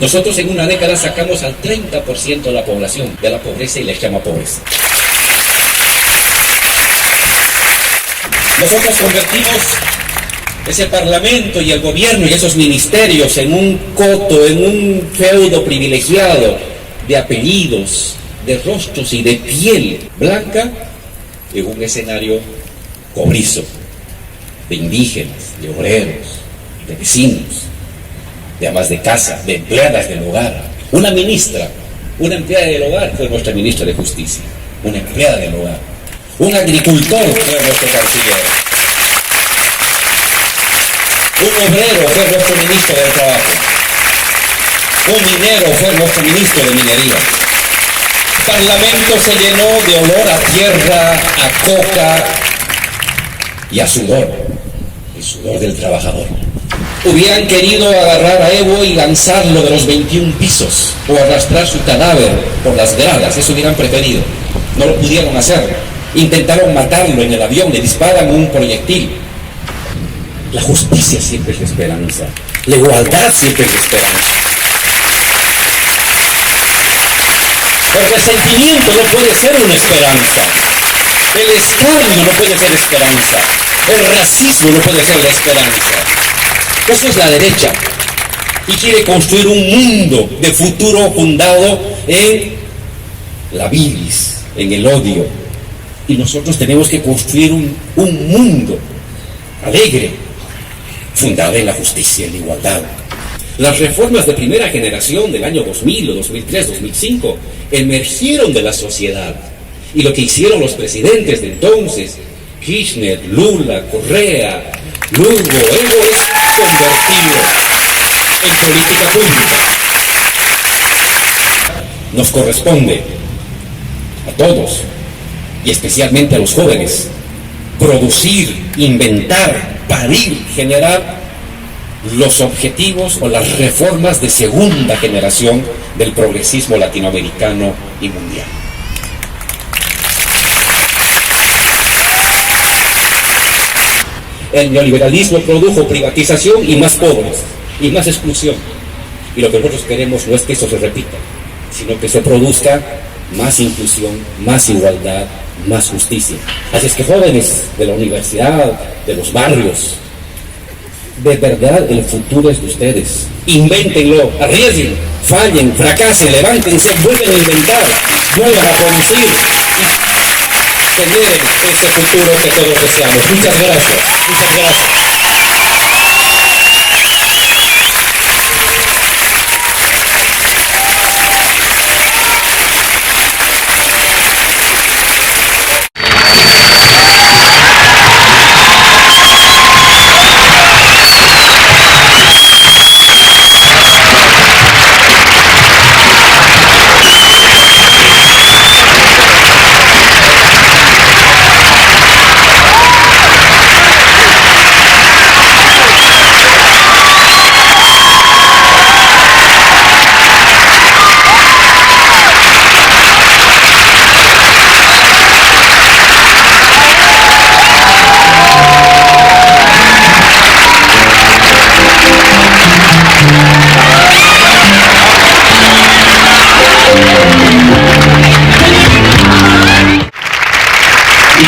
Nosotros en una década sacamos al 30% de la población de la pobreza y les llama pobreza. Nosotros convertimos ese parlamento y el gobierno y esos ministerios en un coto, en un feudo privilegiado de apellidos, de rostros y de piel blanca, en un escenario cobrizo, de indígenas, de obreros, de vecinos, de amas de casa, de empleadas del hogar. Una ministra, una empleada del hogar fue nuestra ministra de Justicia, una empleada del hogar. Un agricultor fue nuestro canciller. Un obrero fue nuestro ministro del Trabajo. Un minero fue nuestro ministro de Minería. El Parlamento se llenó de olor a tierra, a coca y a sudor, el sudor del trabajador. Hubieran querido agarrar a Evo y lanzarlo de los 21 pisos o arrastrar su cadáver por las gradas, eso hubieran preferido. No lo pudieron hacer. Intentaron matarlo en el avión, le disparan un proyectil. La justicia siempre es la esperanza, la igualdad siempre es la esperanza. El resentimiento no puede ser una esperanza. El escarnio no puede ser esperanza. El racismo no puede ser la esperanza. Eso es la derecha. Y quiere construir un mundo de futuro fundado en la bilis, en el odio. Y nosotros tenemos que construir un mundo alegre, fundado en la justicia y la igualdad. Las reformas de primera generación del año 2000, 2003, 2005 emergieron de la sociedad. Y lo que hicieron los presidentes de entonces, Kirchner, Lula, Correa, Lugo, Evo, es convertirlo en política pública. Nos corresponde a todos, y especialmente a los jóvenes, producir, inventar, parir, generar los objetivos o las reformas de segunda generación del progresismo latinoamericano y mundial. El neoliberalismo produjo privatización y más pobres, y más exclusión. Y lo que nosotros queremos no es que eso se repita, sino que se produzca más inclusión, más igualdad, más justicia. Así es que jóvenes de la universidad, de los barrios, de verdad el futuro es de ustedes. Invéntenlo, arriesguen, fallen, fracasen, levántense, vuelven a inventar, vuelvan a producir y generen ese futuro que todos deseamos. Muchas gracias, muchas gracias.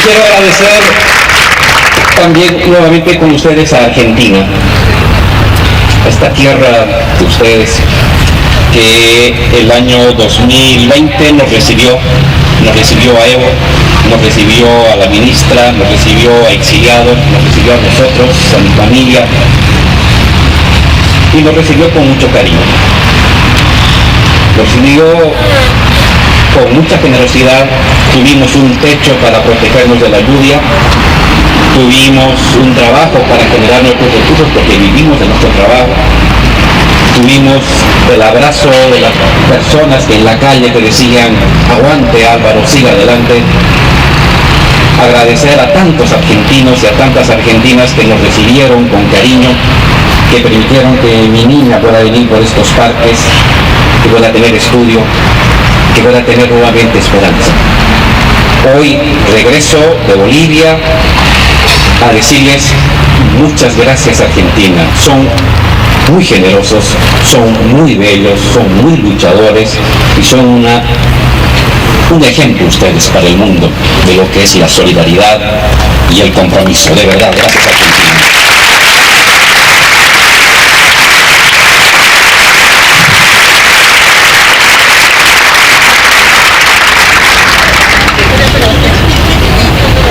Quiero agradecer también nuevamente con ustedes a Argentina, esta tierra de ustedes que el año 2020 nos recibió a Evo, nos recibió a la ministra, nos recibió a exiliados, nos recibió a nosotros, a mi familia, y nos recibió con mucho cariño. Nos recibió con mucha generosidad. Tuvimos un techo para protegernos de la lluvia, tuvimos un trabajo para generar nuestros recursos porque vivimos de nuestro trabajo, tuvimos el abrazo de las personas que en la calle te decían aguante Álvaro, siga adelante. Agradecer a tantos argentinos y a tantas argentinas que nos recibieron con cariño, que permitieron que mi niña pueda venir por estos parques, que pueda tener estudio, que pueda tener nuevamente esperanza. Hoy regreso de Bolivia a decirles muchas gracias Argentina. Son muy generosos, son muy bellos, son muy luchadores y son un ejemplo ustedes para el mundo de lo que es la solidaridad y el compromiso. De verdad, gracias Argentina.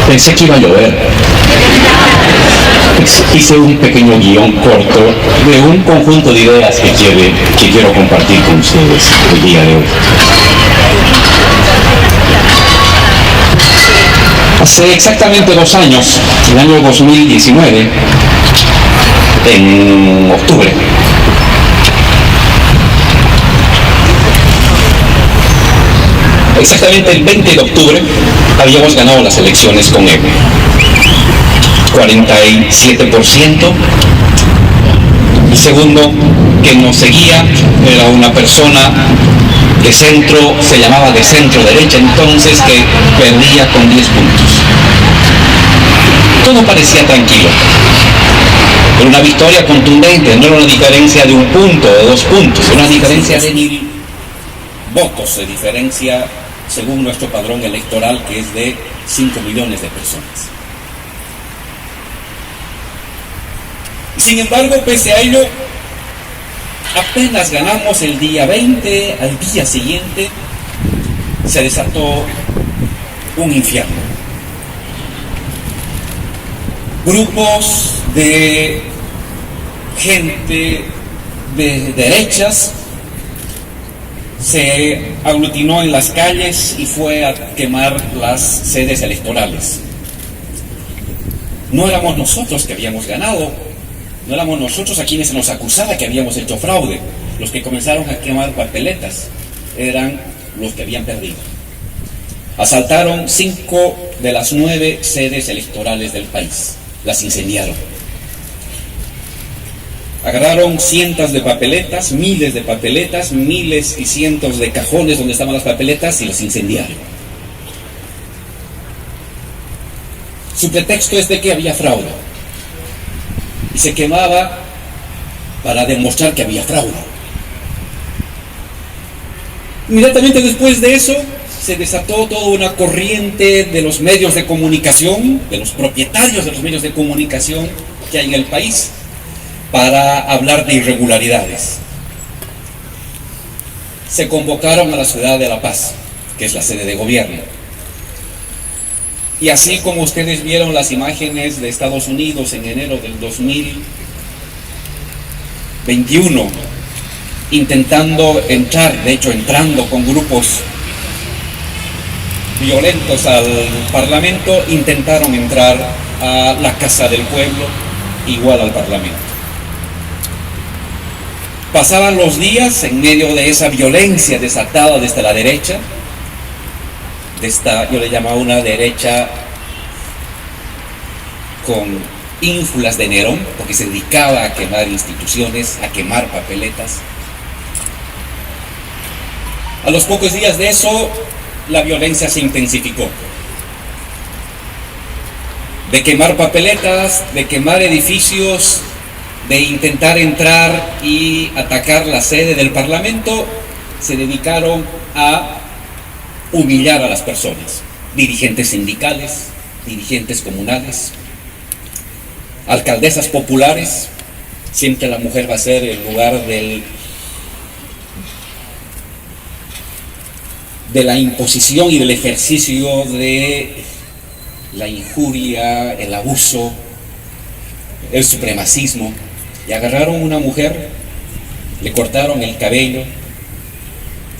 Pensé que iba a llover. Hice un pequeño guión corto de un conjunto de ideas que quiero compartir con ustedes el día de hoy. Hace exactamente 2 años, el año 2019, en octubre, exactamente el 20 de octubre, habíamos ganado las elecciones con Evo. 47%. El segundo que nos seguía era una persona de centro, se llamaba de centro derecha entonces, que perdía con 10 puntos. Todo parecía tranquilo. Era una victoria contundente, no era una diferencia de 1 punto, de 2 puntos, era una diferencia de 1000 votos, de diferencia según nuestro padrón electoral, que es de 5 millones de personas. Sin embargo, pese a ello, apenas ganamos el día 20, al día siguiente se desató un infierno. Grupos de gente de derechas se aglutinó en las calles y fue a quemar las sedes electorales. No éramos nosotros que habíamos ganado, no éramos nosotros a quienes se nos acusaba que habíamos hecho fraude. Los que comenzaron a quemar papeletas eran los que habían perdido. Asaltaron 5 de las 9 sedes electorales del país, las incendiaron. Agarraron cientos de papeletas, miles de papeletas, miles y cientos de cajones donde estaban las papeletas y los incendiaron. Su pretexto es de que había fraude y se quemaba para demostrar que había fraude. Inmediatamente después de eso se desató toda una corriente de los medios de comunicación, de los propietarios de los medios de comunicación que hay en el país, para hablar de irregularidades. Se convocaron a la ciudad de La Paz, que es la sede de gobierno. Y así como ustedes vieron las imágenes de Estados Unidos en enero del 2021, intentando entrar, de hecho entrando con grupos violentos al Parlamento, intentaron entrar a la Casa del Pueblo, igual al Parlamento. Pasaban los días en medio de esa violencia desatada desde la derecha, de esta, yo le llamaba una derecha con ínfulas de Nerón, porque se dedicaba a quemar instituciones, a quemar papeletas. A los pocos días de eso, la violencia se intensificó. De quemar papeletas, de quemar edificios, de intentar entrar y atacar la sede del Parlamento, se dedicaron a humillar a las personas, dirigentes sindicales, dirigentes comunales, alcaldesas populares. Siempre la mujer va a ser el lugar de la imposición y del ejercicio de la injuria, el abuso, el supremacismo. Y agarraron una mujer, le cortaron el cabello,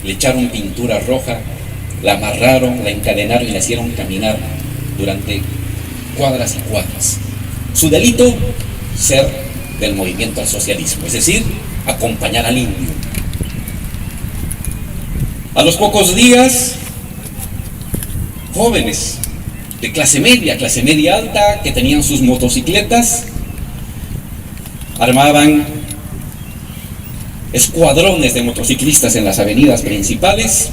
le echaron pintura roja, la amarraron, la encadenaron y la hicieron caminar durante cuadras y cuadras. Su delito, ser del movimiento al socialismo, es decir, acompañar al indio. A los pocos días, jóvenes de clase media alta, que tenían sus motocicletas, armaban escuadrones de motociclistas en las avenidas principales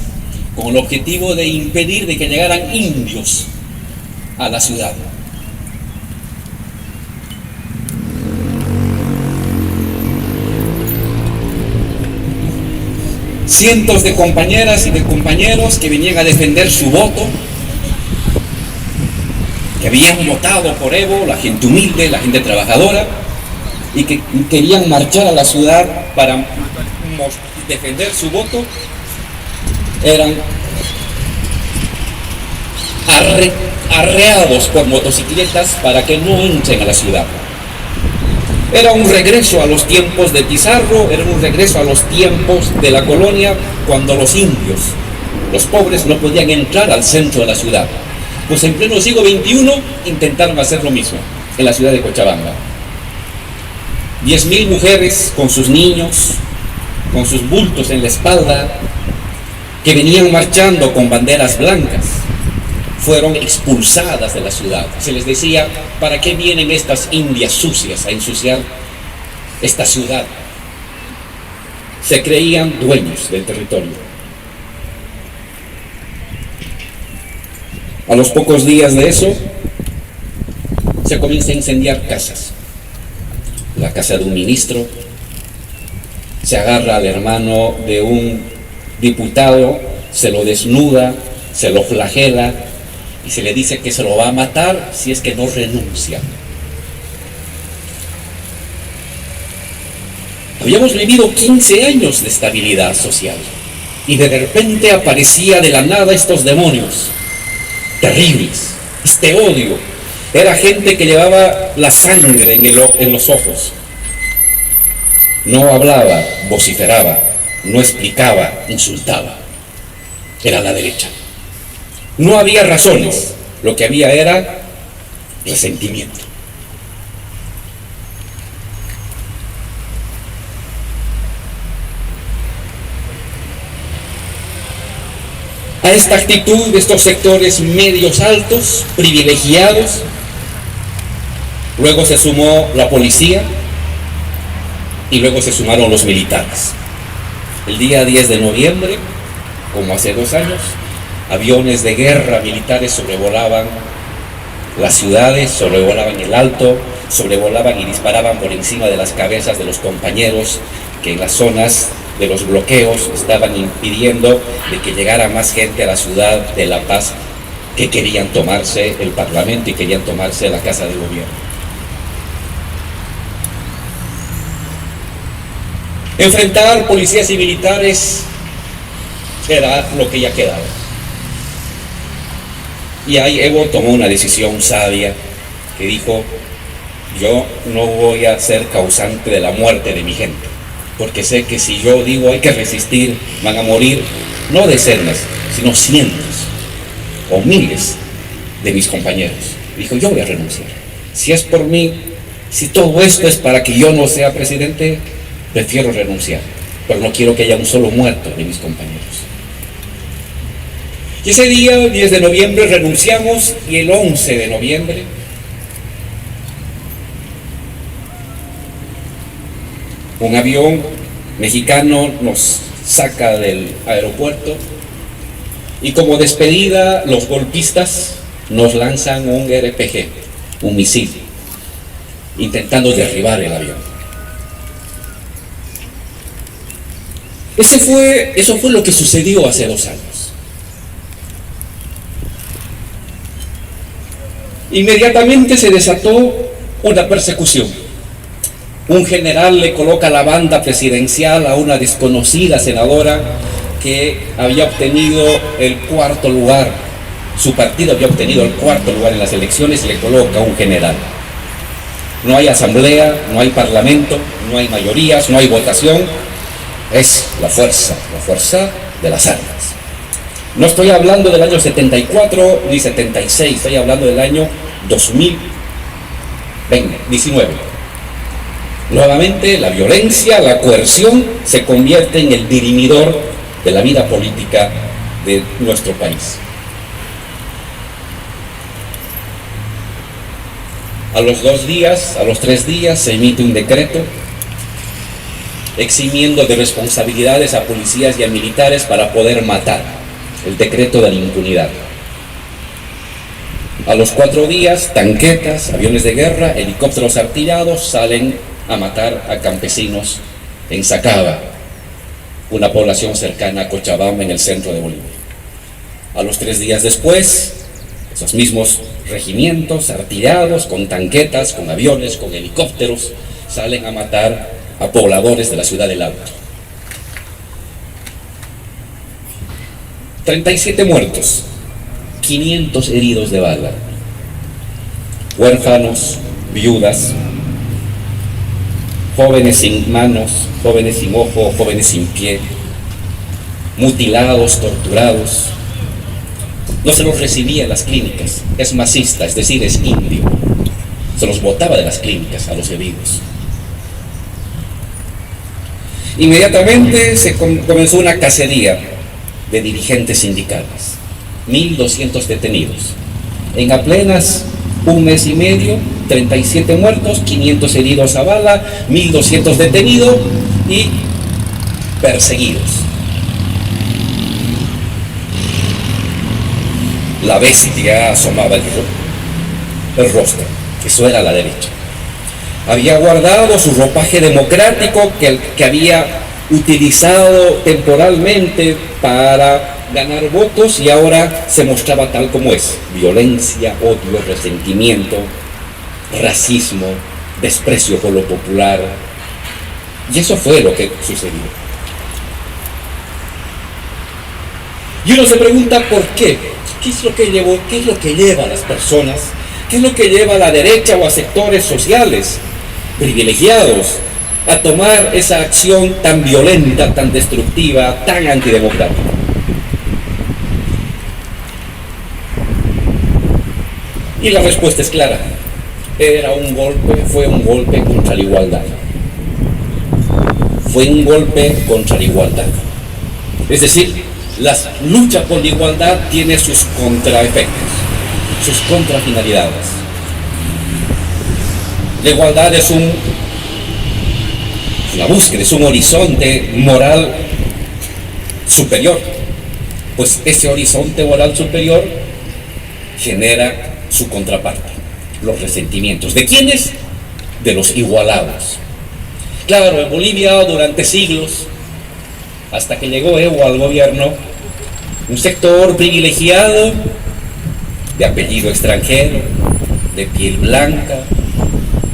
con el objetivo de impedir de que llegaran indios a la ciudad. cientos de compañeras y de compañeros que venían a defender su voto, que habían votado por Evo, la gente humilde, la gente trabajadora, y que querían marchar a la ciudad para defender su voto, eran arreados por motocicletas para que no entren a la ciudad. Era un regreso a los tiempos de Pizarro, era un regreso a los tiempos de la colonia, cuando los indios, los pobres, no podían entrar al centro de la ciudad. Pues en pleno siglo XXI intentaron hacer lo mismo en la ciudad de Cochabamba. 10.000 mujeres con sus niños, con sus bultos en la espalda, que venían marchando con banderas blancas, fueron expulsadas de la ciudad. Se les decía, ¿para qué vienen estas indias sucias a ensuciar esta ciudad? Se creían dueños del territorio. A los pocos días de eso, se comienza a incendiar casas. La casa de un ministro, se agarra al hermano de un diputado, se lo desnuda, se lo flagela, y se le dice que se lo va a matar si es que no renuncia. Habíamos vivido 15 años de estabilidad social y de repente aparecía de la nada estos demonios terribles, este odio. Era gente que llevaba la sangre en los ojos. No hablaba, vociferaba, no explicaba, insultaba. Era la derecha. No había razones, lo que había era resentimiento. A esta actitud de estos sectores medios altos, privilegiados, luego se sumó la policía y luego se sumaron los militares. El día 10 de noviembre, como hace 2 años, aviones de guerra militares sobrevolaban las ciudades, sobrevolaban el Alto, sobrevolaban y disparaban por encima de las cabezas de los compañeros que en las zonas de los bloqueos estaban impidiendo de que llegara más gente a la ciudad de La Paz, que querían tomarse el Parlamento y querían tomarse la Casa de Gobierno. Enfrentar policías y militares era lo que ya quedaba. Y ahí Evo tomó una decisión sabia que dijo: yo no voy a ser causante de la muerte de mi gente, porque sé que si yo digo hay que resistir, van a morir no decenas, sino cientos o miles de mis compañeros. Dijo: yo voy a renunciar. Si es por mí, si todo esto es para que yo no sea presidente, prefiero renunciar, pero no quiero que haya un solo muerto de mis compañeros. Y ese día, 10 de noviembre, renunciamos, y el 11 de noviembre un avión mexicano nos saca del aeropuerto y como despedida los golpistas nos lanzan un RPG, un misil, intentando derribar el avión. Eso fue lo que sucedió hace 2 años. Inmediatamente se desató una persecución. Un general le coloca la banda presidencial a una desconocida senadora que había obtenido el 4º lugar. Su partido había obtenido el 4º lugar en las elecciones y le coloca un general. No hay asamblea, no hay parlamento, no hay mayorías, no hay votación. Es la fuerza de las armas. No estoy hablando del año 74 ni 76, estoy hablando del año 2019. Nuevamente la violencia, la coerción se convierte en el dirimidor de la vida política de nuestro país. A los 2 días, a los 3 días se emite un decreto eximiendo de responsabilidades a policías y a militares para poder matar, el decreto de la impunidad. A los 4 días, tanquetas, aviones de guerra, helicópteros artillados salen a matar a campesinos en Sacaba, una población cercana a Cochabamba en el centro de Bolivia. A los 3 días después, esos mismos regimientos artillados, con tanquetas, con aviones, con helicópteros, salen a matar a pobladores de la ciudad del Alto. 37 muertos, 500 heridos de bala, huérfanos, viudas, jóvenes sin manos, jóvenes sin ojo, jóvenes sin pie, mutilados, torturados. No se los recibía en las clínicas, es masista, es decir, es indio. Se los botaba de las clínicas a los heridos. Inmediatamente se comenzó una cacería de dirigentes sindicales, 1.200 detenidos. En apenas un mes y medio, 37 muertos, 500 heridos a bala, 1.200 detenidos y perseguidos. La bestia asomaba el rostro, eso era la derecha. Había guardado su ropaje democrático que había utilizado temporalmente para ganar votos y ahora se mostraba tal como es: violencia, odio, resentimiento, racismo, desprecio por lo popular. Y eso fue lo que sucedió. Y uno se pregunta por qué. ¿Qué es lo que llevó? ¿Qué es lo que lleva a las personas? ¿Qué es lo que lleva a la derecha o a sectores sociales privilegiados a tomar esa acción tan violenta, tan destructiva, tan antidemocrática? Y la respuesta es clara. Fue un golpe contra la igualdad. Fue un golpe contra la igualdad. Es decir, la lucha por la igualdad tiene sus contraefectos, sus contrafinalidades. La igualdad es una búsqueda, es un horizonte moral superior. Pues ese horizonte moral superior genera su contraparte, los resentimientos. ¿De quiénes? De los igualados. Claro, en Bolivia durante siglos, hasta que llegó Evo al gobierno, un sector privilegiado, de apellido extranjero, de piel blanca,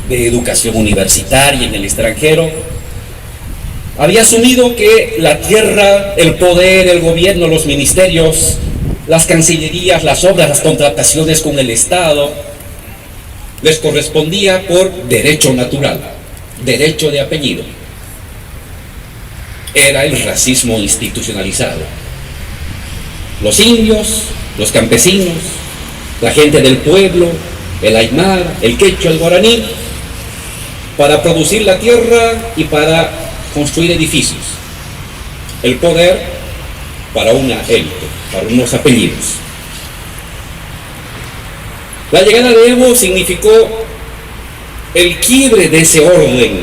de educación universitaria en el extranjero, había asumido que la tierra, el poder, el gobierno, los ministerios, las cancillerías, las obras, las contrataciones con el Estado, les correspondía por derecho natural, derecho de apellido. Era el racismo institucionalizado. Los indios, los campesinos, la gente del pueblo, el aymara, el quechua, el guaraní, para producir la tierra y para construir edificios. El poder para una élite, para unos apellidos. La llegada de Evo significó el quiebre de ese orden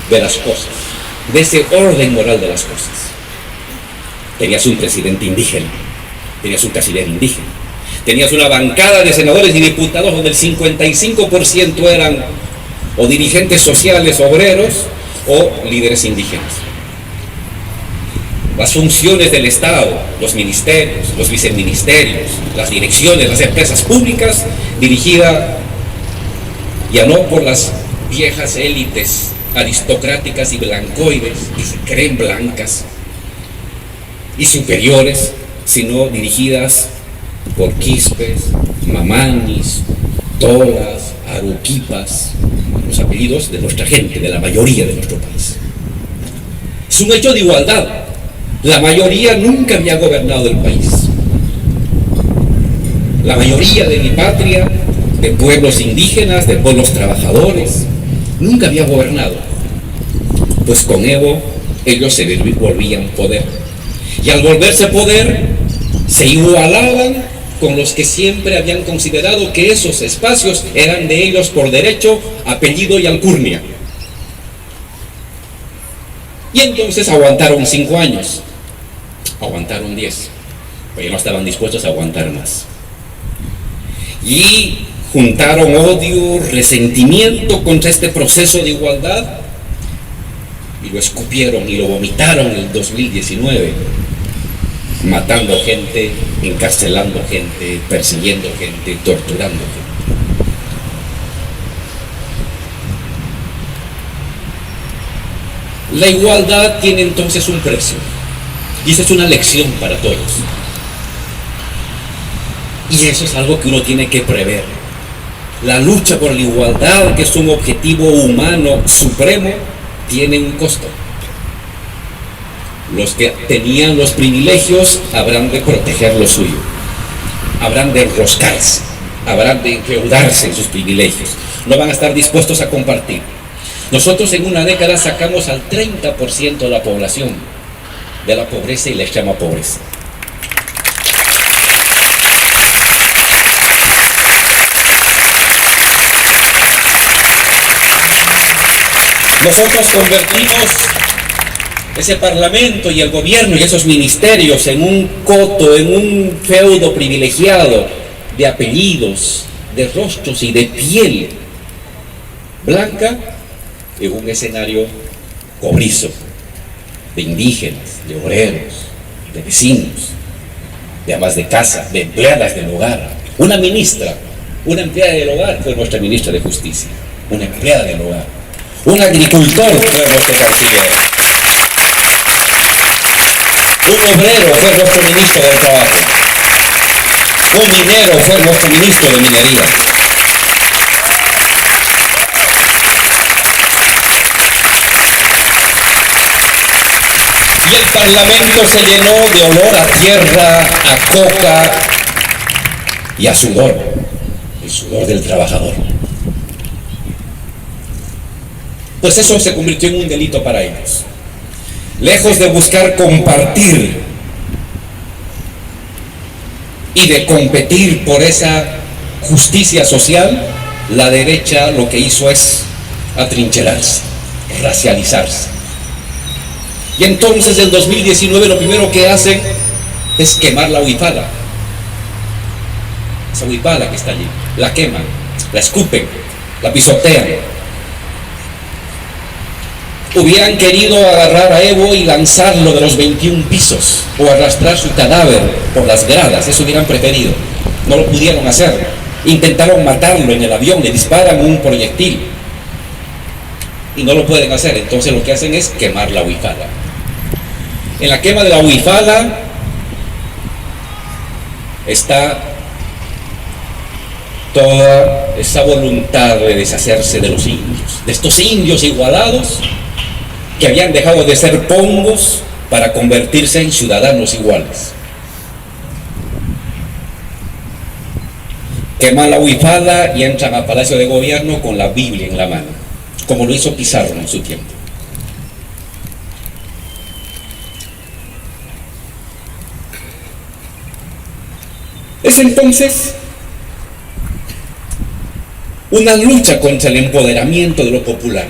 de las cosas, de ese orden moral de las cosas. Tenías un presidente indígena, tenías un canciller indígena, tenías una bancada de senadores y diputados donde el 55% eran o dirigentes sociales, obreros, o líderes indígenas. Las funciones del Estado, los ministerios, los viceministerios, las direcciones, las empresas públicas, dirigidas ya no por las viejas élites aristocráticas y blancoides, que se creen blancas y superiores, sino dirigidas por quispes, mamanis, tolas, aruquipas, los apellidos de nuestra gente, de la mayoría de nuestro país. Es un hecho de igualdad. La mayoría nunca había gobernado el país. La mayoría de mi patria, de pueblos indígenas, de pueblos trabajadores, nunca había gobernado. Pues con Evo ellos se volvían poder. Y al volverse poder, se igualaban con los que siempre habían considerado que esos espacios eran de ellos por derecho, apellido y alcurnia. Y entonces aguantaron 5 años, aguantaron 10, pero no estaban dispuestos a aguantar más. Y juntaron odio, resentimiento contra este proceso de igualdad y lo escupieron y lo vomitaron en el 2019, matando gente, encarcelando gente, persiguiendo gente, torturando gente. La igualdad tiene entonces un precio, y esa es una lección para todos. Y eso es algo que uno tiene que prever. La lucha por la igualdad, que es un objetivo humano supremo, tiene un costo. Los que tenían los privilegios habrán de proteger lo suyo, habrán de enroscarse, habrán de endeudarse en sus privilegios, no van a estar dispuestos a compartir. Nosotros en una década sacamos al 30% de la población de la pobreza y la extrema pobreza. Nosotros convertimos ese parlamento y el gobierno y esos ministerios en un coto, en un feudo privilegiado de apellidos, de rostros y de piel blanca, en un escenario cobrizo de indígenas, de obreros, de vecinos, de amas de casa, de empleadas del hogar. Una ministra, una empleada del hogar fue nuestra ministra de Justicia, una empleada del hogar. Un agricultor fue nuestro canciller. Un obrero fue nuestro ministro del Trabajo. Un minero fue nuestro ministro de Minería. Y el Parlamento se llenó de olor a tierra, a coca y a sudor, el sudor del trabajador. Pues eso se convirtió en un delito para ellos. Lejos de buscar compartir y de competir por esa justicia social, la derecha lo que hizo es atrincherarse, racializarse. Y entonces en 2019 lo primero que hacen es quemar la huipala. Esa huipala que está allí, la queman, la escupen, la pisotean. Hubieran querido agarrar a Evo y lanzarlo de los 21 pisos o arrastrar su cadáver por las gradas, eso hubieran preferido. No lo pudieron hacer. Intentaron matarlo en el avión, le disparan un proyectil y no lo pueden hacer. Entonces lo que hacen es quemar la huipala. En la quema de la huipala está toda esa voluntad de deshacerse de los indios, de estos indios igualados que habían dejado de ser pongos para convertirse en ciudadanos iguales. Queman la huipala y entran al Palacio de Gobierno con la Biblia en la mano, como lo hizo Pizarro en su tiempo. Es entonces una lucha contra el empoderamiento de lo popular.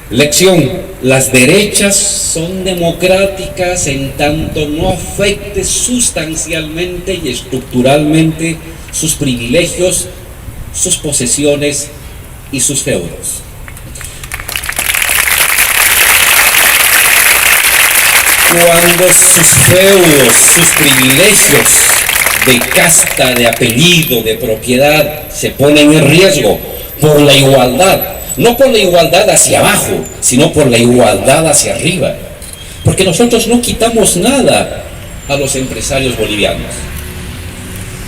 Lección: las derechas son democráticas en tanto no afecte sustancialmente y estructuralmente sus privilegios, sus posesiones y sus feudos. Cuando sus feudos, sus privilegios de casta, de apellido, de propiedad se ponen en riesgo por la igualdad, no por la igualdad hacia abajo, sino por la igualdad hacia arriba. Porque nosotros no quitamos nada a los empresarios bolivianos,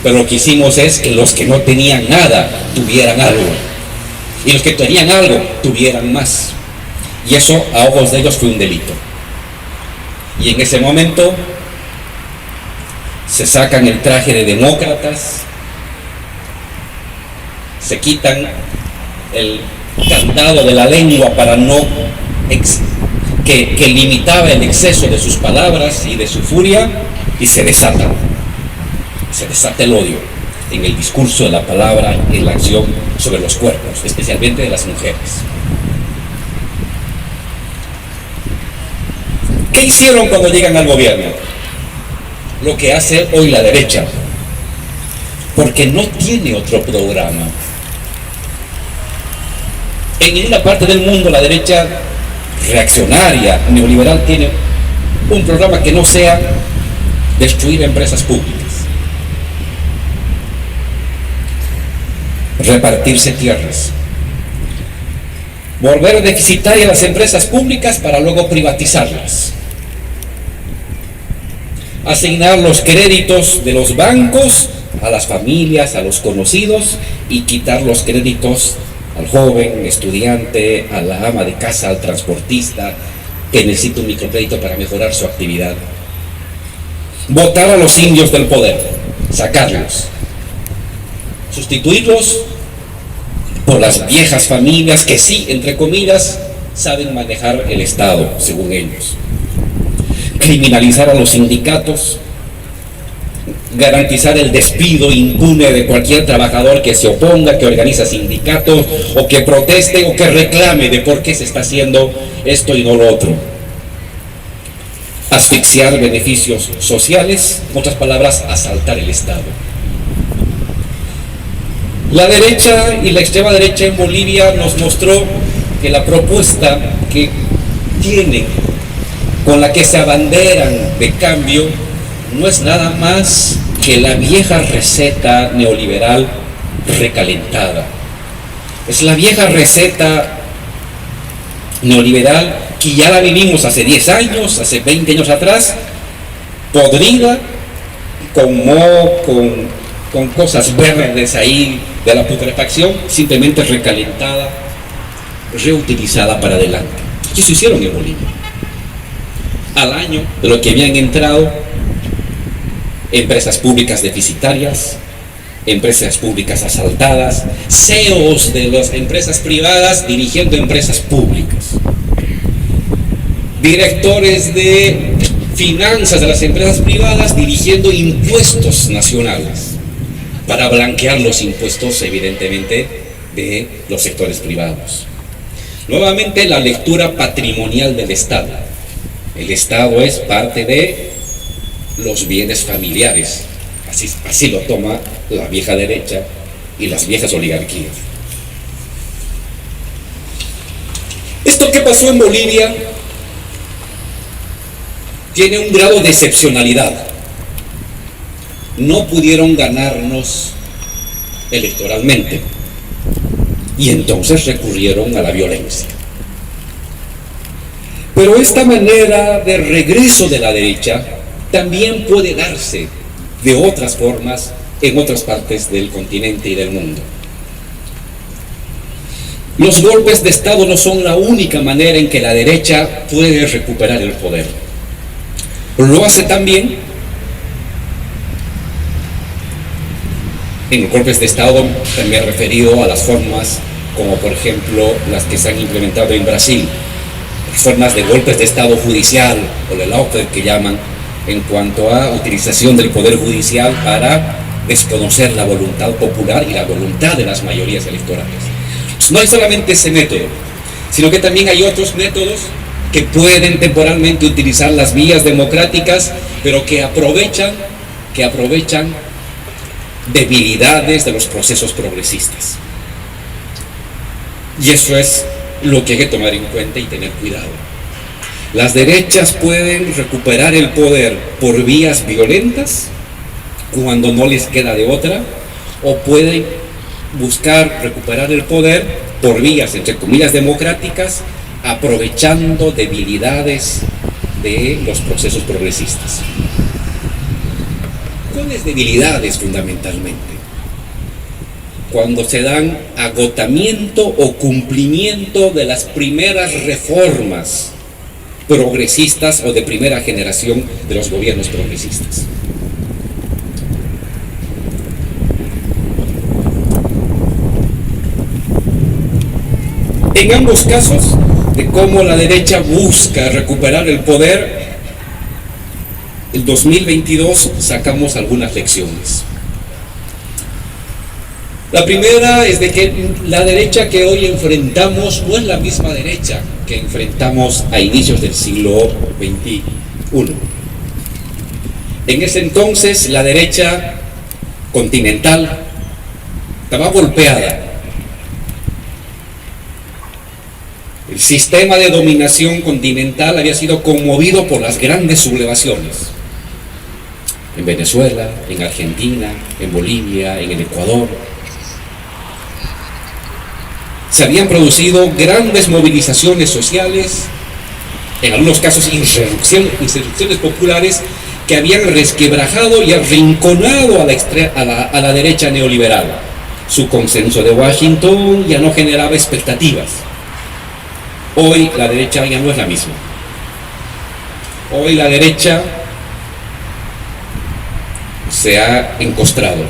pero lo que hicimos es que los que no tenían nada tuvieran algo, y los que tenían algo tuvieran más, y eso a ojos de ellos fue un delito. Y en ese momento se sacan el traje de demócratas, se quitan el candado de la lengua para que limitaba el exceso de sus palabras y de su furia, y se desata el odio en el discurso de la palabra, en la acción sobre los cuerpos, especialmente de las mujeres. ¿Qué hicieron cuando llegan al gobierno? Lo que hace hoy la derecha, porque no tiene otro programa. En ninguna parte del mundo la derecha reaccionaria, neoliberal, tiene un programa que no sea destruir empresas públicas, repartirse tierras, volver deficitarias las empresas públicas para luego privatizarlas, asignar los créditos de los bancos a las familias, a los conocidos, y quitar los créditos al joven, estudiante, a la ama de casa, al transportista que necesita un microcrédito para mejorar su actividad. Botar a los indios del poder, sacarlos, sustituirlos por las viejas familias que sí, entre comillas, saben manejar el Estado, según ellos. Criminalizar a los sindicatos, garantizar el despido impune de cualquier trabajador que se oponga, que organiza sindicatos, o que proteste, o que reclame de por qué se está haciendo esto y no lo otro. Asfixiar beneficios sociales, en otras palabras, asaltar el Estado. La derecha y la extrema derecha en Bolivia nos mostró que la propuesta que tienen, con la que se abanderan de cambio, no es nada más que la vieja receta neoliberal recalentada. Es la vieja receta neoliberal que ya la vivimos hace 10 años, hace 20 años atrás, podrida, con moho, con cosas verdes ahí de la putrefacción, simplemente recalentada, reutilizada para adelante. Y eso hicieron en Bolivia. Al año de lo que habían entrado, empresas públicas deficitarias, empresas públicas asaltadas, CEOs de las empresas privadas dirigiendo empresas públicas, directores de finanzas de las empresas privadas dirigiendo impuestos nacionales para blanquear los impuestos, evidentemente, de los sectores privados. Nuevamente, la lectura patrimonial del Estado. El Estado es parte de los bienes familiares, así lo toma la vieja derecha y las viejas oligarquías. Esto que pasó en Bolivia tiene un grado de excepcionalidad. No pudieron ganarnos electoralmente y entonces recurrieron a la violencia. Pero esta manera de regreso de la derecha también puede darse de otras formas en otras partes del continente y del mundo. Los golpes de Estado no son la única manera en que la derecha puede recuperar el poder. Lo hace también en los golpes de Estado. Me he referido a las formas como por ejemplo las que se han implementado en Brasil, las formas de golpes de Estado judicial o el lawfare que llaman, en cuanto a utilización del poder judicial para desconocer la voluntad popular y la voluntad de las mayorías electorales. Pues no hay solamente ese método, sino que también hay otros métodos que pueden temporalmente utilizar las vías democráticas, pero que aprovechan debilidades de los procesos progresistas. Y eso es lo que hay que tomar en cuenta y tener cuidado. Las derechas pueden recuperar el poder por vías violentas cuando no les queda de otra, o pueden buscar recuperar el poder por vías, entre comillas, democráticas, aprovechando debilidades de los procesos progresistas. ¿Cuáles debilidades fundamentalmente? Cuando se dan agotamiento o cumplimiento de las primeras reformas progresistas o de primera generación de los gobiernos progresistas. En ambos casos, de cómo la derecha busca recuperar el poder, el 2022 sacamos algunas lecciones. La primera es de que la derecha que hoy enfrentamos no es la misma derecha que enfrentamos a inicios del siglo XXI. En ese entonces la derecha continental estaba golpeada. El sistema de dominación continental había sido conmovido por las grandes sublevaciones. En Venezuela, en Argentina, en Bolivia, en el Ecuador. Se habían producido grandes movilizaciones sociales, en algunos casos insurrecciones populares, que habían resquebrajado y arrinconado a la derecha neoliberal. Su consenso de Washington ya no generaba expectativas. Hoy la derecha ya no es la misma. Hoy la derecha se ha encostrado.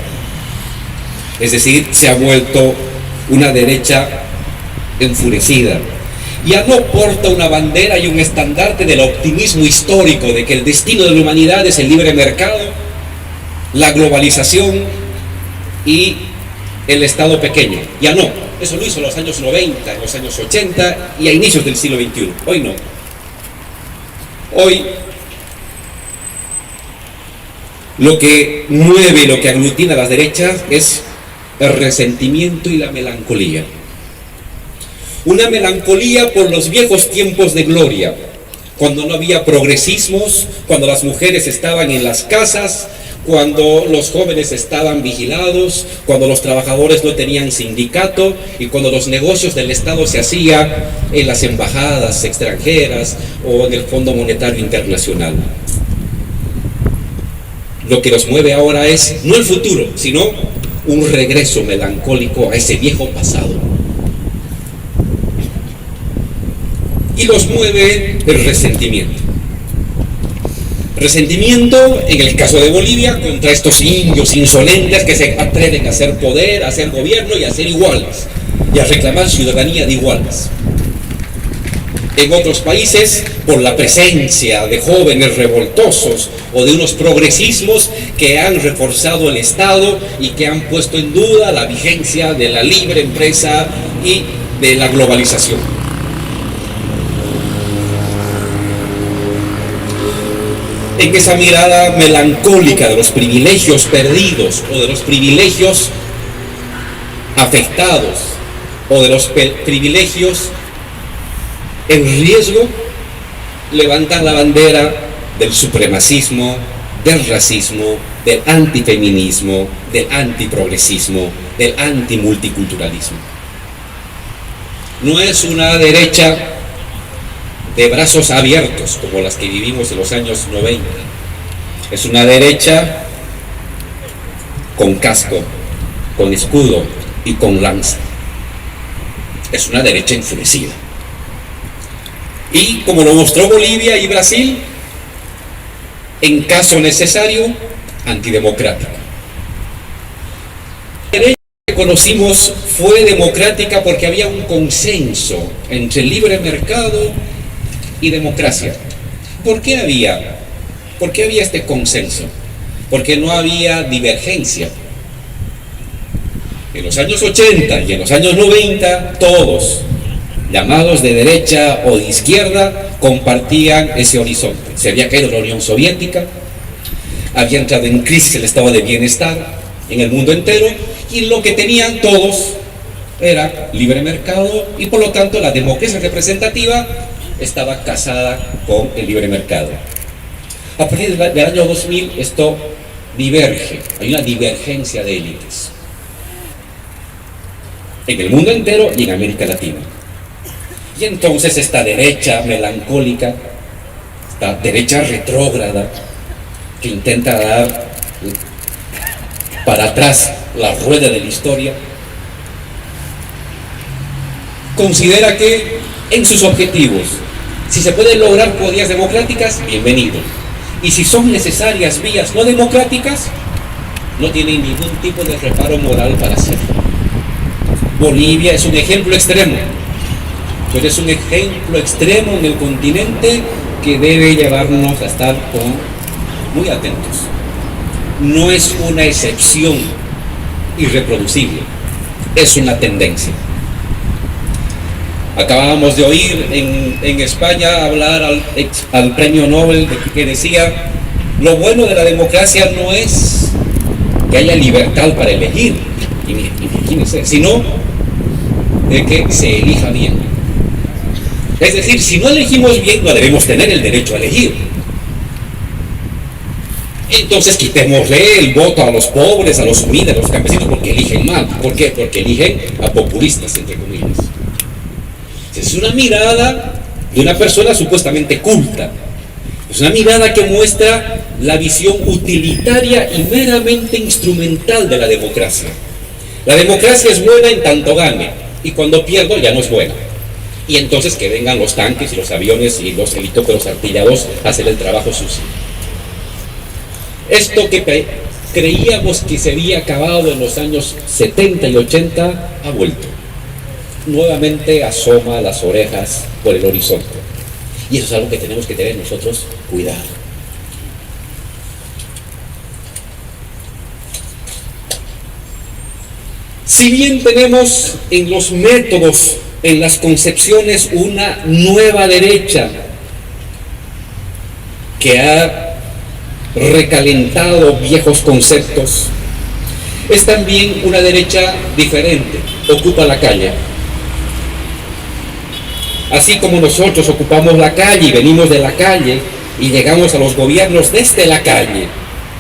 Es decir, se ha vuelto una derecha enfurecida. Ya no porta una bandera y un estandarte del optimismo histórico de que el destino de la humanidad es el libre mercado, la globalización y el Estado pequeño. Ya no. Eso lo hizo en los años 90, en los años 80 y a inicios del siglo XXI. Hoy no. Hoy lo que mueve, lo que aglutina a las derechas es el resentimiento y la melancolía. Una melancolía por los viejos tiempos de gloria, cuando no había progresismos, cuando las mujeres estaban en las casas, cuando los jóvenes estaban vigilados, cuando los trabajadores no tenían sindicato y cuando los negocios del Estado se hacían en las embajadas extranjeras o en el Fondo Monetario Internacional. Lo que nos mueve ahora es no el futuro, sino un regreso melancólico a ese viejo pasado. Y los mueve el resentimiento. Resentimiento, en el caso de Bolivia, contra estos indios insolentes que se atreven a hacer poder, a hacer gobierno y a ser iguales, y a reclamar ciudadanía de iguales. En otros países, por la presencia de jóvenes revoltosos o de unos progresismos que han reforzado el Estado y que han puesto en duda la vigencia de la libre empresa y de la globalización. En esa mirada melancólica de los privilegios perdidos o de los privilegios afectados o de los privilegios en riesgo, levantan la bandera del supremacismo, del racismo, del antifeminismo, del antiprogresismo, del antimulticulturalismo. No es una derecha de brazos abiertos como las que vivimos en los años 90. Es una derecha con casco, con escudo y con lanza. Es una derecha enfurecida. Y como lo mostró Bolivia y Brasil, en caso necesario, antidemocrática. La derecha que conocimos fue democrática porque había un consenso entre libre mercado y democracia. ¿Por qué había este consenso? Porque no había divergencia. En los años 80 y en los años 90, todos, llamados de derecha o de izquierda, compartían ese horizonte. Se había caído la Unión Soviética, había entrado en crisis el estado de bienestar en el mundo entero, y lo que tenían todos era libre mercado, y por lo tanto la democracia representativa estaba casada con el libre mercado. A partir del año 2000 esto diverge, hay una divergencia de élites en el mundo entero y en América Latina. Y entonces esta derecha melancólica, esta derecha retrógrada, que intenta dar para atrás la rueda de la historia, considera que en sus objetivos, si se pueden lograr por vías democráticas, bienvenido. Y si son necesarias vías no democráticas, no tienen ningún tipo de reparo moral para hacerlo. Bolivia es un ejemplo extremo, pero es un ejemplo extremo en el continente que debe llevarnos a estar muy atentos. No es una excepción irreproducible, es una tendencia. Acabábamos de oír en España hablar al premio Nobel que decía: lo bueno de la democracia no es que haya libertad para elegir, imagínense, sino de que se elija bien. Es decir, si no elegimos bien, no debemos tener el derecho a elegir. Entonces quitémosle el voto a los pobres, a los humildes, a los campesinos, porque eligen mal. ¿Por qué? Porque eligen a populistas, entre comillas. Es una mirada de una persona supuestamente culta. Es una mirada que muestra la visión utilitaria y meramente instrumental de la democracia. La democracia es buena en tanto gane, y cuando pierdo ya no es buena. Y entonces que vengan los tanques y los aviones y los helicópteros artillados a hacer el trabajo sucio. Esto que creíamos que se había acabado en los años 70 y 80 ha vuelto. Nuevamente asoma las orejas por el horizonte. Y eso es algo que tenemos que tener nosotros cuidado. Si bien tenemos en los métodos, en las concepciones, una nueva derecha que ha recalentado viejos conceptos, es también una derecha diferente, ocupa la calle. Así como nosotros ocupamos la calle y venimos de la calle y llegamos a los gobiernos desde la calle,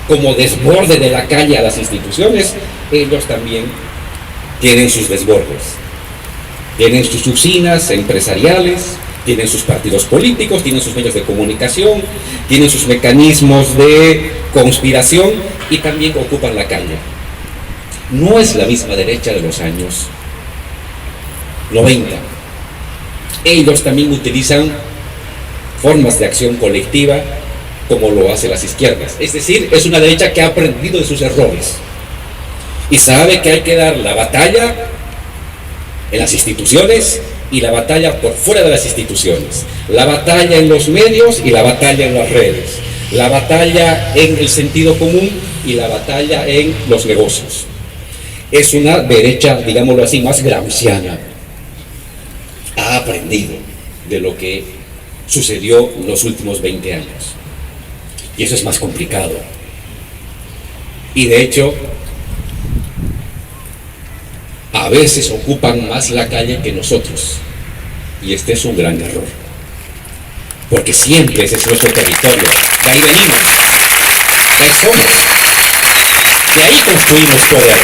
como desborde de la calle a las instituciones, ellos también tienen sus desbordes. Tienen sus usinas empresariales, tienen sus partidos políticos, tienen sus medios de comunicación, tienen sus mecanismos de conspiración y también ocupan la calle. No es la misma derecha de los años 90. Ellos también utilizan formas de acción colectiva como lo hacen las izquierdas. Es decir, es una derecha que ha aprendido de sus errores y sabe que hay que dar la batalla en las instituciones y la batalla por fuera de las instituciones, la batalla en los medios y la batalla en las redes, la batalla en el sentido común y la batalla en los negocios. Es una derecha, digámoslo así, más gramsciana. Ha aprendido de lo que sucedió en los últimos 20 años. Y eso es más complicado. Y de hecho, a veces ocupan más la calle que nosotros. Y este es un gran error. Porque siempre ese es nuestro territorio. De ahí venimos. De ahí somos. De ahí construimos poder.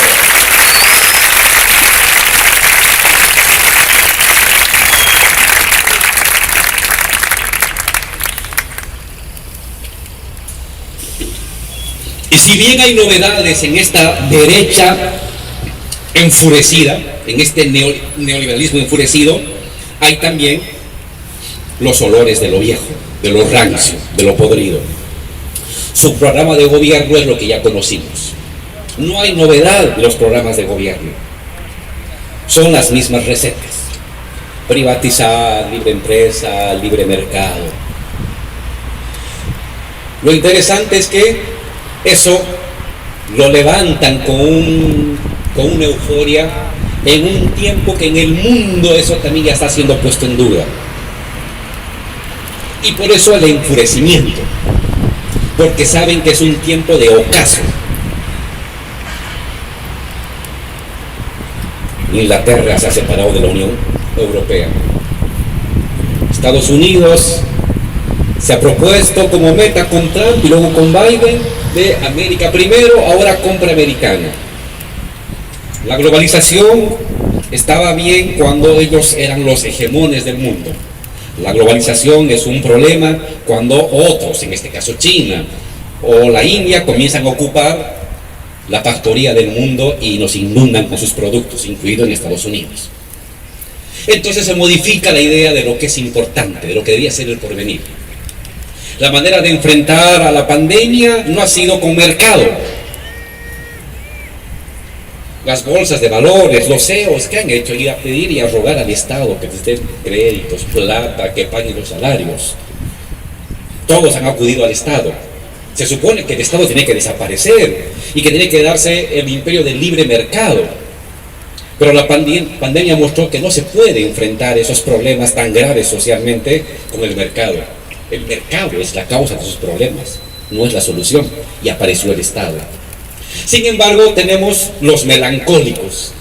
Y si bien hay novedades en esta derecha enfurecida, en este neoliberalismo enfurecido, hay también los olores de lo viejo, de lo rancio, de lo podrido. Su programa de gobierno es lo que ya conocimos. No hay novedad en los programas de gobierno. Son las mismas recetas. Privatizar, libre empresa, libre mercado. Lo interesante es que eso lo levantan con una euforia en un tiempo que en el mundo eso también ya está siendo puesto en duda. Y por eso el enfurecimiento, porque saben que es un tiempo de ocaso. Inglaterra se ha separado de la Unión Europea. Estados Unidos se ha propuesto como meta con Trump y luego con Biden de América primero, ahora compra americana. La globalización estaba bien cuando ellos eran los hegemones del mundo. La globalización es un problema cuando otros, en este caso China o la India, comienzan a ocupar la factoría del mundo y nos inundan con sus productos, incluido en Estados Unidos. Entonces se modifica la idea de lo que es importante, de lo que debía ser el porvenir. La manera de enfrentar a la pandemia no ha sido con mercado. Las bolsas de valores, los CEOs que han hecho ir a pedir y a rogar al Estado que les den créditos, plata, que paguen los salarios. Todos han acudido al Estado. Se supone que el Estado tiene que desaparecer y que tiene que darse el imperio del libre mercado. Pero la pandemia mostró que no se puede enfrentar esos problemas tan graves socialmente con el mercado. El mercado es la causa de esos problemas, no es la solución, y apareció el Estado. Sin embargo, tenemos los melancólicos,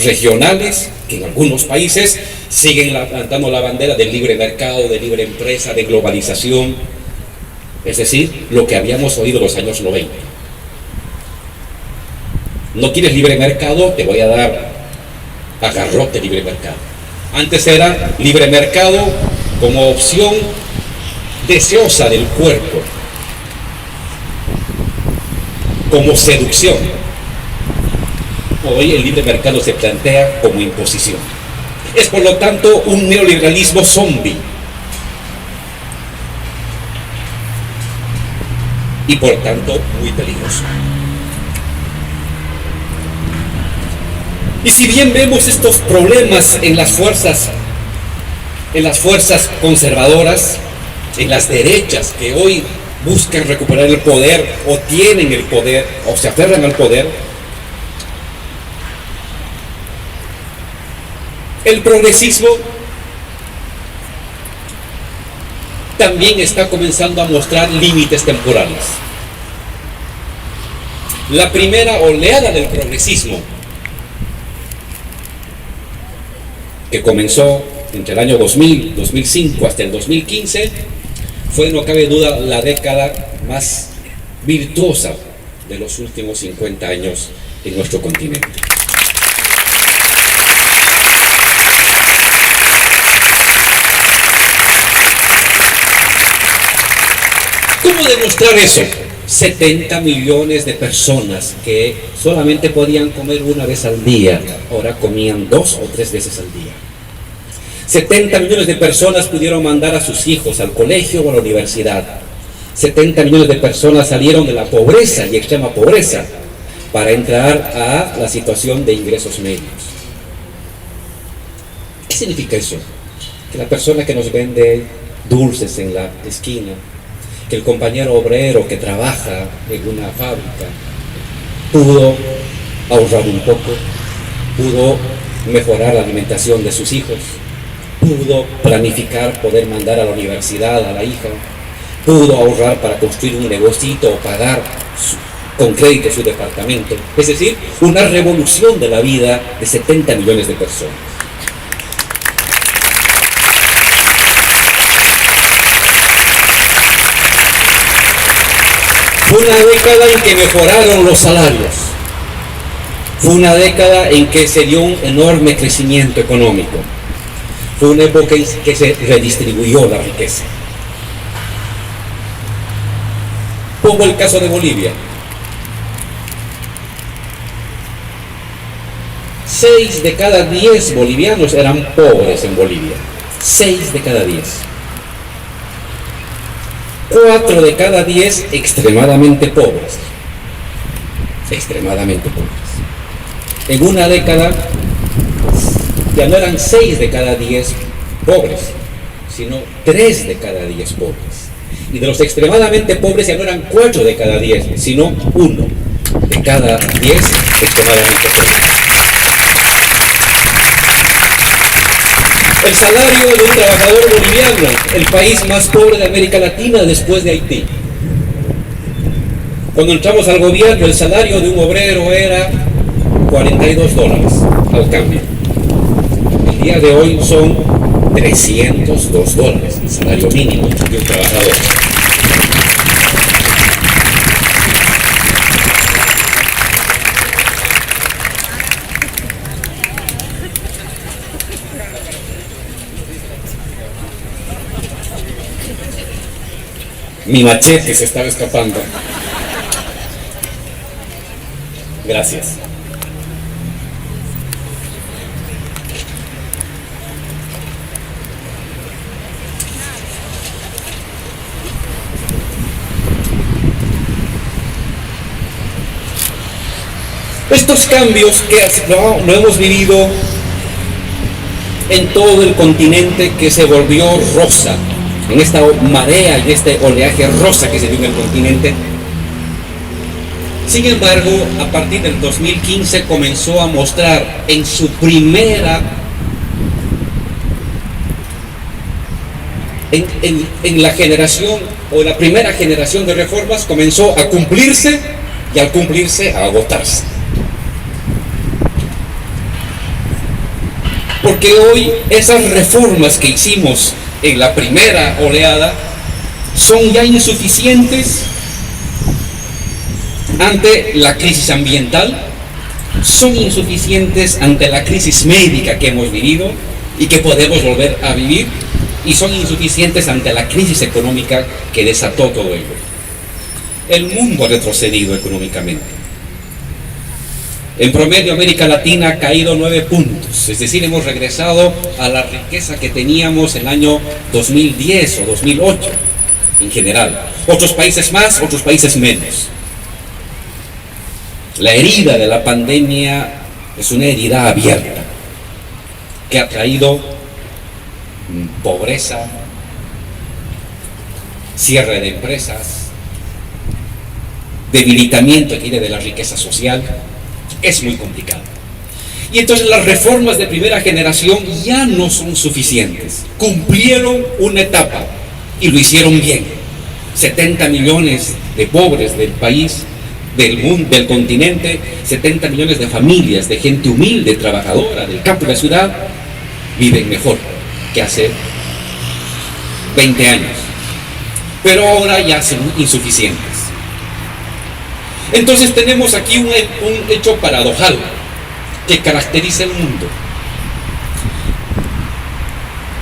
regionales que en algunos países siguen levantando la bandera del libre mercado, de libre empresa, de globalización, es decir, lo que habíamos oído en los años 90. ¿No quieres libre mercado? Te voy a dar a garrote libre mercado. Antes era libre mercado como opción deseosa del cuerpo, como seducción. Hoy el libre mercado se plantea como imposición. Es por lo tanto un neoliberalismo zombie. Y por tanto muy peligroso. Y si bien vemos estos problemas en las fuerzas conservadoras, en las derechas que hoy buscan recuperar el poder o tienen el poder o se aferran al poder, el progresismo también está comenzando a mostrar límites temporales. La primera oleada del progresismo, que comenzó entre el año 2000, 2005 hasta el 2015, fue, no cabe duda, la década más virtuosa de los últimos 50 años en nuestro continente. ¿Cómo demostrar eso? 70 millones de personas que solamente podían comer una vez al día, ahora comían 2 o 3 veces al día. 70 millones de personas pudieron mandar a sus hijos al colegio o a la universidad. 70 millones de personas salieron de la pobreza y extrema pobreza para entrar a la situación de ingresos medios. ¿Qué significa eso? Que la persona que nos vende dulces en la esquina, que el compañero obrero que trabaja en una fábrica pudo ahorrar un poco, pudo mejorar la alimentación de sus hijos, pudo planificar poder mandar a la universidad a la hija, pudo ahorrar para construir un negocito o pagar con crédito su departamento. Es decir, una revolución de la vida de 70 millones de personas. Fue una década en que mejoraron los salarios. Fue una década en que se dio un enorme crecimiento económico. Fue una época en que se redistribuyó la riqueza. Pongo el caso de Bolivia. 6 de cada 10 bolivianos eran pobres en Bolivia. 6 de cada 10. 4 de cada 10 extremadamente pobres. Extremadamente pobres. En una década ya no eran 6 de cada 10 pobres, sino 3 de cada 10 pobres. Y de los extremadamente pobres ya no eran 4 de cada 10, sino 1 de cada 10 extremadamente pobres. El salario de un trabajador boliviano, el país más pobre de América Latina después de Haití. Cuando entramos al gobierno, el salario de un obrero era $42 al cambio. El día de hoy son $302, el salario mínimo de un trabajador. Mi machete se estaba escapando. Gracias. Estos cambios que lo hemos vivido en todo el continente, que se volvió rosa, en esta marea y este oleaje rosa que se dio en el continente. Sin embargo, a partir del 2015 comenzó a mostrar en su primera, en la generación o la primera generación de reformas, comenzó a cumplirse y al cumplirse a agotarse. Porque hoy esas reformas que hicimos en la primera oleada son ya insuficientes ante la crisis ambiental, son insuficientes ante la crisis médica que hemos vivido y que podemos volver a vivir, y son insuficientes ante la crisis económica que desató todo ello. El mundo ha retrocedido económicamente. En promedio, América Latina ha caído 9 puntos, es decir, hemos regresado a la riqueza que teníamos en el año 2010 o 2008, en general. Otros países más, otros países menos. La herida de la pandemia es una herida abierta, que ha traído pobreza, cierre de empresas, debilitamiento de la riqueza social. Es muy complicado. Y entonces las reformas de primera generación ya no son suficientes. Cumplieron una etapa y lo hicieron bien. 70 millones de pobres del país, del mundo, del continente, 70 millones de familias, de gente humilde, trabajadora, del campo y la ciudad, viven mejor que hace 20 años. Pero ahora ya son insuficientes. Entonces tenemos aquí un hecho paradojal que caracteriza el mundo.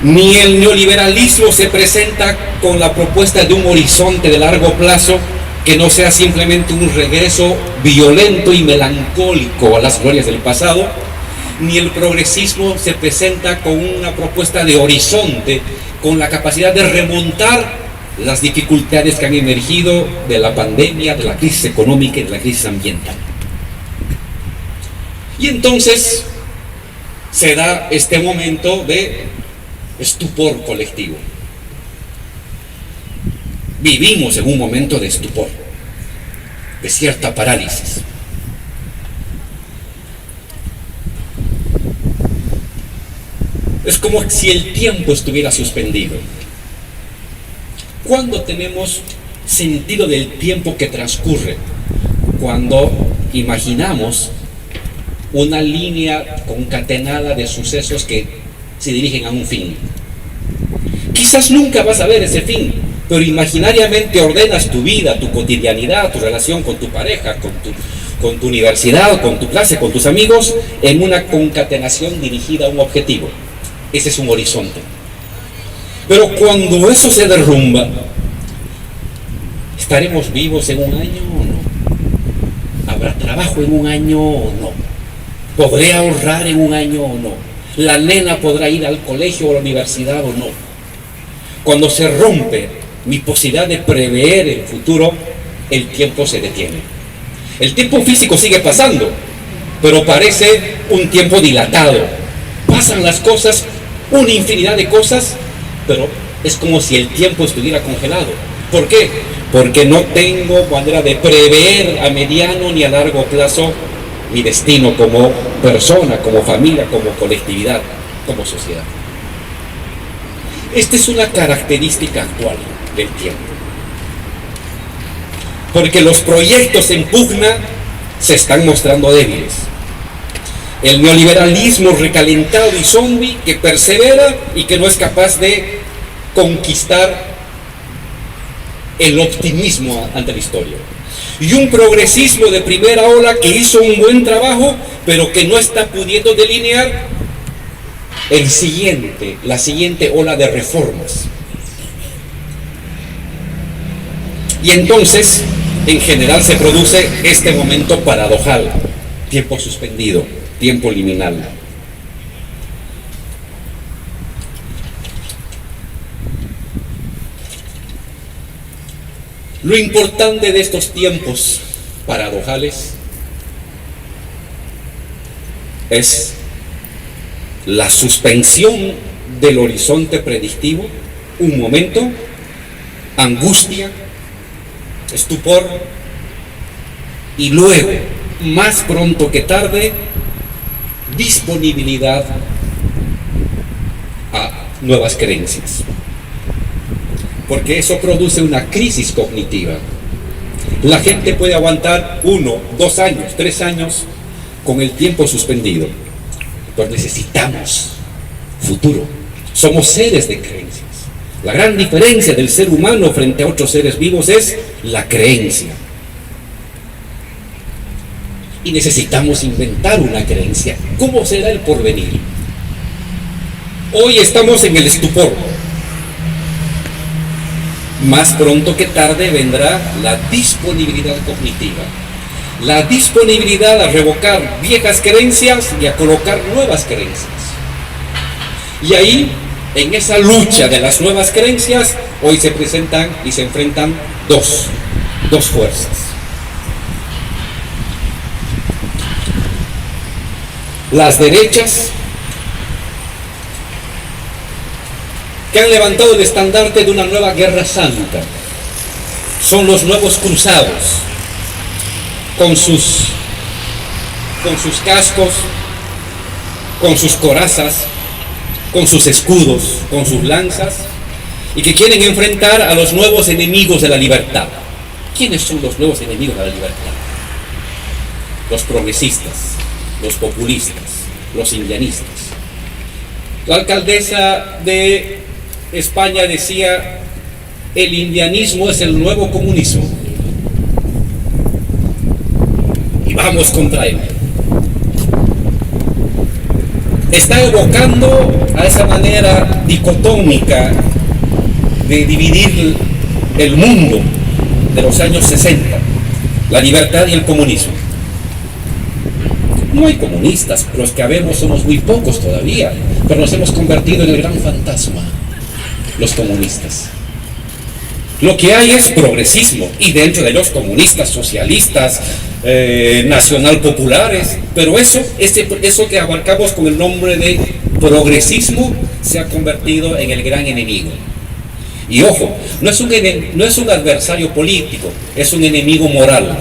Ni el neoliberalismo se presenta con la propuesta de un horizonte de largo plazo que no sea simplemente un regreso violento y melancólico a las glorias del pasado, ni el progresismo se presenta con una propuesta de horizonte, con la capacidad de remontar las dificultades que han emergido de la pandemia, de la crisis económica y de la crisis ambiental. Y entonces se da este momento de estupor colectivo. Vivimos en un momento de estupor, de cierta parálisis. Es como si el tiempo estuviera suspendido. ¿Cuándo tenemos sentido del tiempo que transcurre? Cuando imaginamos una línea concatenada de sucesos que se dirigen a un fin. Quizás nunca vas a ver ese fin, pero imaginariamente ordenas tu vida, tu cotidianidad, tu relación con tu pareja, con tu universidad, con tu clase, con tus amigos, en una concatenación dirigida a un objetivo. Ese es un horizonte. Pero cuando eso se derrumba, ¿estaremos vivos en un año o no? ¿Habrá trabajo en un año o no? ¿Podré ahorrar en un año o no? ¿La nena podrá ir al colegio o a la universidad o no? Cuando se rompe mi posibilidad de prever el futuro, el tiempo se detiene. El tiempo físico sigue pasando, pero parece un tiempo dilatado. Pasan las cosas, una infinidad de cosas, pero es como si el tiempo estuviera congelado. ¿Por qué? Porque no tengo manera de prever a mediano ni a largo plazo mi destino como persona, como familia, como colectividad, como sociedad. Esta es una característica actual del tiempo. Porque los proyectos en pugna se están mostrando débiles. El neoliberalismo recalentado y zombie que persevera y que no es capaz de conquistar el optimismo ante la historia. Y un progresismo de primera ola que hizo un buen trabajo, pero que no está pudiendo delinear la siguiente ola de reformas. Y entonces, en general, se produce este momento paradojal, tiempo suspendido, tiempo liminal. Lo importante de estos tiempos paradojales es la suspensión del horizonte predictivo, un momento, angustia, estupor, y luego, más pronto que tarde, disponibilidad a nuevas creencias. Porque eso produce una crisis cognitiva. La gente puede aguantar 1, 2 años, 3 años con el tiempo suspendido. Pero necesitamos futuro. Somos seres de creencias. La gran diferencia del ser humano frente a otros seres vivos es la creencia. Y necesitamos inventar una creencia. ¿Cómo será el porvenir? Hoy estamos en el estupor. Más pronto que tarde vendrá la disponibilidad cognitiva. La disponibilidad a revocar viejas creencias y a colocar nuevas creencias. Y ahí, en esa lucha de las nuevas creencias, hoy se presentan y se enfrentan dos fuerzas. Las derechas, que han levantado el estandarte de una nueva guerra santa. Son los nuevos cruzados, con sus cascos, con sus corazas, con sus escudos, con sus lanzas, y que quieren enfrentar a los nuevos enemigos de la libertad. ¿Quiénes son los nuevos enemigos de la libertad? Los progresistas, los populistas, los indianistas. La alcaldesa de España decía: el indianismo es el nuevo comunismo. Y vamos contra él. Está evocando a esa manera dicotómica de dividir el mundo de los años 60, la libertad y el comunismo. No hay comunistas, los que habemos somos muy pocos todavía, pero nos hemos convertido en el gran fantasma, los comunistas. Lo que hay es progresismo, y dentro de los comunistas, socialistas, nacional populares, pero eso que abarcamos con el nombre de progresismo se ha convertido en el gran enemigo. Y ojo, no es un adversario político, es un enemigo moral,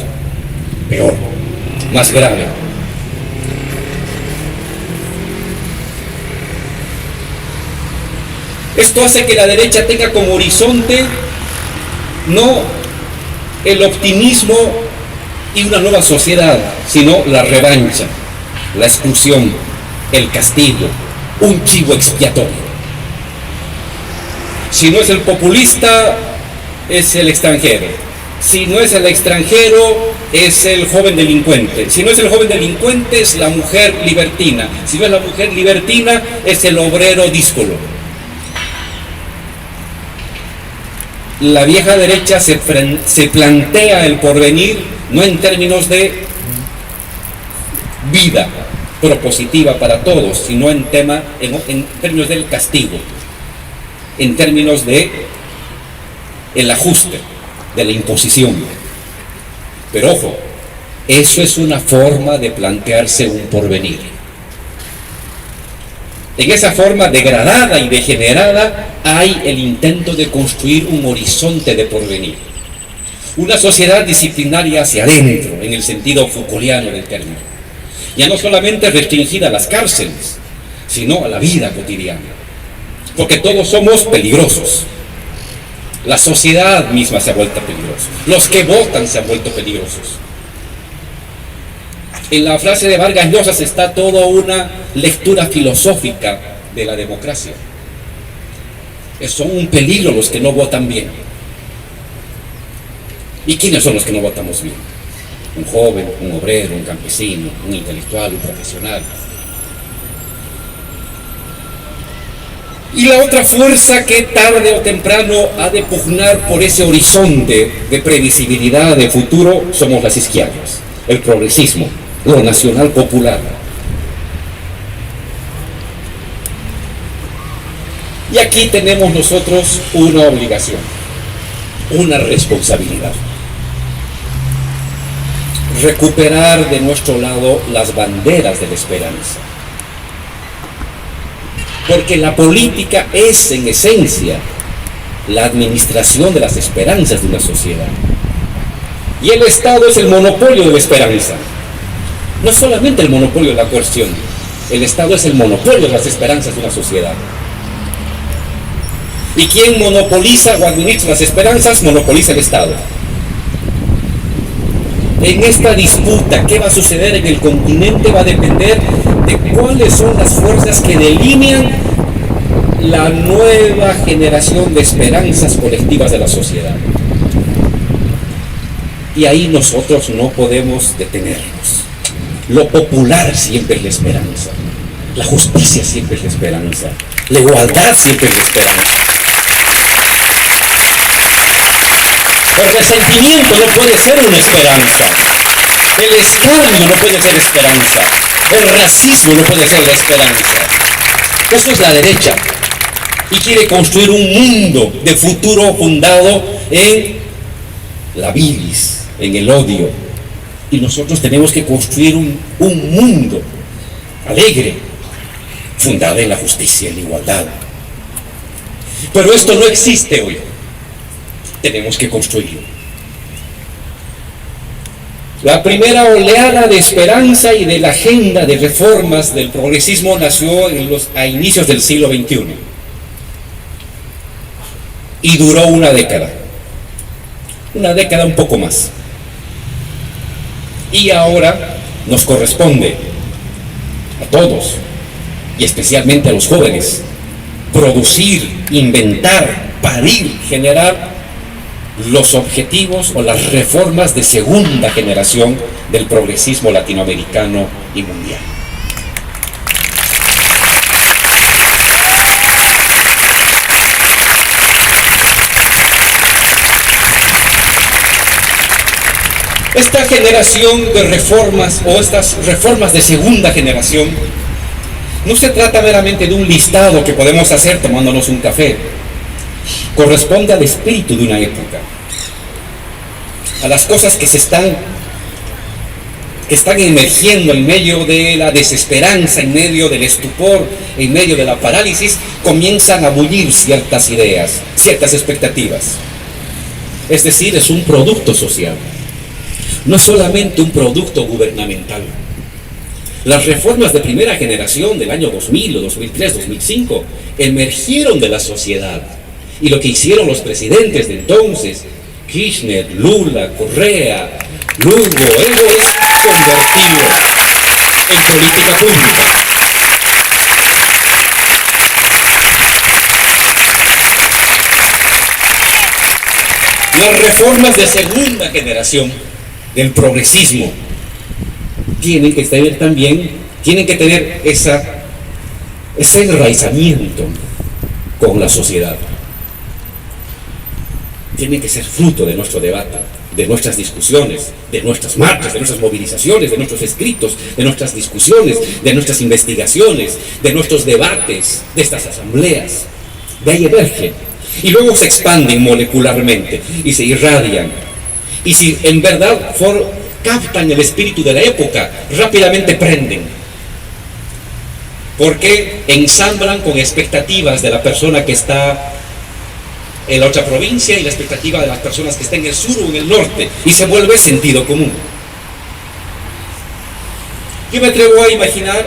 peor, más grave. Esto hace que la derecha tenga como horizonte no el optimismo y una nueva sociedad, sino la revancha, la exclusión, el castigo, un chivo expiatorio. Si no es el populista, es el extranjero. Si no es el extranjero, es el joven delincuente. Si no es el joven delincuente, es la mujer libertina. Si no es la mujer libertina, es el obrero díscolo. La vieja derecha se plantea el porvenir no en términos de vida propositiva para todos, sino en términos del castigo, en términos de el ajuste, de la imposición. Pero ojo, eso es una forma de plantearse un porvenir. En esa forma degradada y degenerada hay el intento de construir un horizonte de porvenir. Una sociedad disciplinaria hacia adentro, en el sentido Foucaultiano del término. Ya no solamente restringida a las cárceles, sino a la vida cotidiana. Porque todos somos peligrosos. La sociedad misma se ha vuelto peligrosa. Los que votan se han vuelto peligrosos. En la frase de Vargas Llosa está toda una lectura filosófica de la democracia. Son un peligro los que no votan bien. ¿Y quiénes son los que no votamos bien? Un joven, un obrero, un campesino, un intelectual, un profesional. Y la otra fuerza que tarde o temprano ha de pugnar por ese horizonte de previsibilidad de futuro somos las izquierdas, el progresismo, lo nacional popular. Y aquí tenemos nosotros una obligación, una responsabilidad. Recuperar de nuestro lado las banderas de la esperanza. Porque la política es, en esencia, la administración de las esperanzas de una sociedad. Y el Estado es el monopolio de la esperanza. No solamente el monopolio de la coerción, el Estado es el monopolio de las esperanzas de una sociedad. ¿Y quién monopoliza o administra las esperanzas? Monopoliza el Estado. En esta disputa, ¿qué va a suceder en el continente? Va a depender de cuáles son las fuerzas que delinean la nueva generación de esperanzas colectivas de la sociedad. Y ahí nosotros no podemos detenernos. Lo popular siempre es la esperanza. La justicia siempre es la esperanza. La igualdad siempre es la esperanza. El resentimiento no puede ser una esperanza. El escarnio no puede ser esperanza. El racismo no puede ser la esperanza. Eso es la derecha. Y quiere construir un mundo de futuro fundado en la bilis, en el odio. Y nosotros tenemos que construir un mundo alegre, fundado en la justicia y la igualdad. Pero esto no existe hoy. Tenemos que construirlo. La primera oleada de esperanza y de la agenda de reformas del progresismo nació a inicios del siglo XXI y duró una década un poco más. Y ahora nos corresponde a todos, y especialmente a los jóvenes, producir, inventar, parir, generar los objetivos o las reformas de segunda generación del progresismo latinoamericano y mundial. Esta generación de reformas o estas reformas de segunda generación no se trata meramente de un listado que podemos hacer tomándonos un café. Corresponde al espíritu de una época, a las cosas que están emergiendo en medio de la desesperanza, en medio del estupor, en medio de la parálisis. Comienzan a bullir ciertas ideas, ciertas expectativas. Es decir, es un producto social, no solamente un producto gubernamental. Las reformas de primera generación del año 2000, 2003, 2005 emergieron de la sociedad. Y lo que hicieron los presidentes de entonces, Kirchner, Lula, Correa, Lugo, Evo, es convertirlo en política pública. Las reformas de segunda generación del progresismo tienen que tener ese enraizamiento con la sociedad. Tienen que ser fruto de nuestro debate, de nuestras discusiones, de nuestras marchas, de nuestras movilizaciones, de nuestros escritos, de nuestras discusiones, de nuestras investigaciones, de nuestros debates, de estas asambleas. De ahí emergen. Y luego se expanden molecularmente y se irradian. Y si en verdad captan el espíritu de la época, rápidamente prenden. Porque ensamblan con expectativas de la persona que está en la otra provincia y la expectativa de las personas que están en el sur o en el norte, y se vuelve sentido común. Yo me atrevo a imaginar,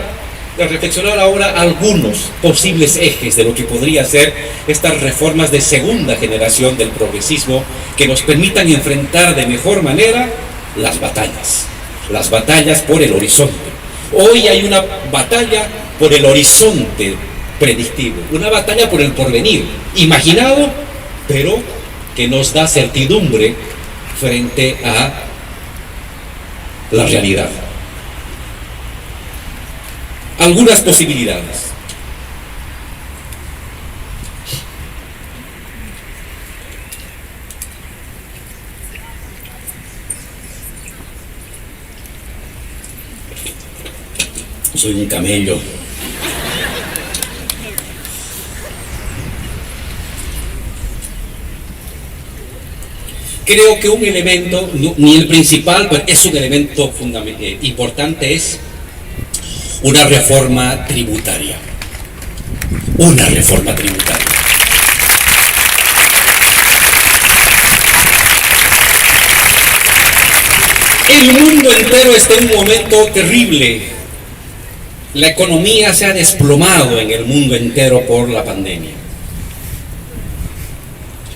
a reflexionar ahora algunos posibles ejes de lo que podría ser estas reformas de segunda generación del progresismo que nos permitan enfrentar de mejor manera las batallas por el horizonte. Hoy hay una batalla por el horizonte predictivo, una batalla por el porvenir, imaginado, pero que nos da certidumbre frente a la realidad. Algunas posibilidades. Soy un camello. Creo que un elemento, ni el principal, pero es un elemento importante, es una reforma tributaria. Una reforma tributaria. El mundo entero está en un momento terrible. La economía se ha desplomado en el mundo entero por la pandemia.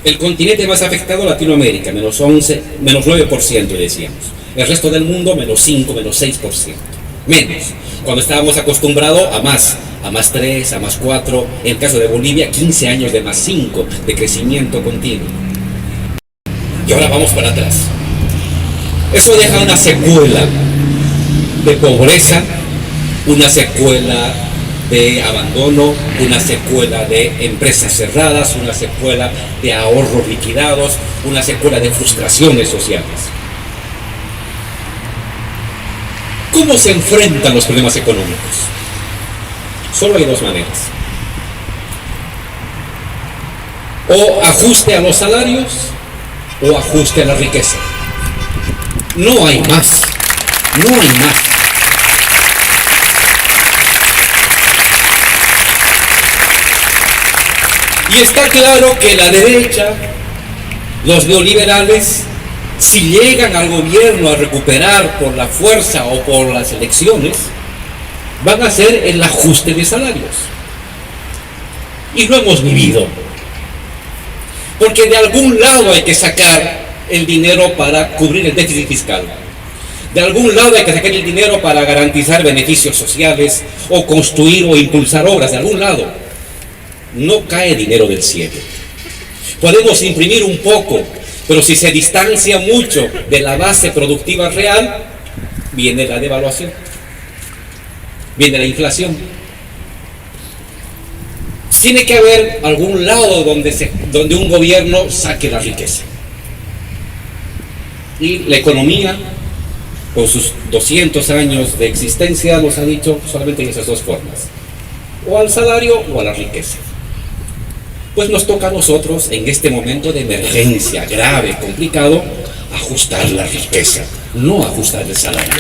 El continente más afectado, Latinoamérica, menos 9% decíamos. El resto del mundo, menos 5, menos 6%. Menos, cuando estábamos acostumbrados a más, a +3, a +4, en el caso de Bolivia 15 años de +5 de crecimiento continuo. Y ahora vamos para atrás. Eso deja una secuela de pobreza, una secuela de abandono, una secuela de empresas cerradas, una secuela de ahorros liquidados, una secuela de frustraciones sociales. ¿Cómo se enfrentan los problemas económicos? Solo hay dos maneras. O ajuste a los salarios o ajuste a la riqueza. No hay más. No hay más. Y está claro que la derecha, los neoliberales, si llegan al gobierno a recuperar por la fuerza o por las elecciones, van a hacer el ajuste de salarios. Y lo hemos vivido. Porque de algún lado hay que sacar el dinero para cubrir el déficit fiscal. De algún lado hay que sacar el dinero para garantizar beneficios sociales o construir o impulsar obras. De algún lado. No cae dinero del cielo. Podemos imprimir un poco, pero si se distancia mucho de la base productiva real, viene la devaluación, viene la inflación. Tiene que haber algún lado donde un gobierno saque la riqueza. Y la economía, con sus 200 años de existencia, nos ha dicho solamente en esas dos formas: o al salario o a la riqueza. Pues nos toca a nosotros, en este momento de emergencia grave, complicado, ajustar la riqueza, no ajustar el salario.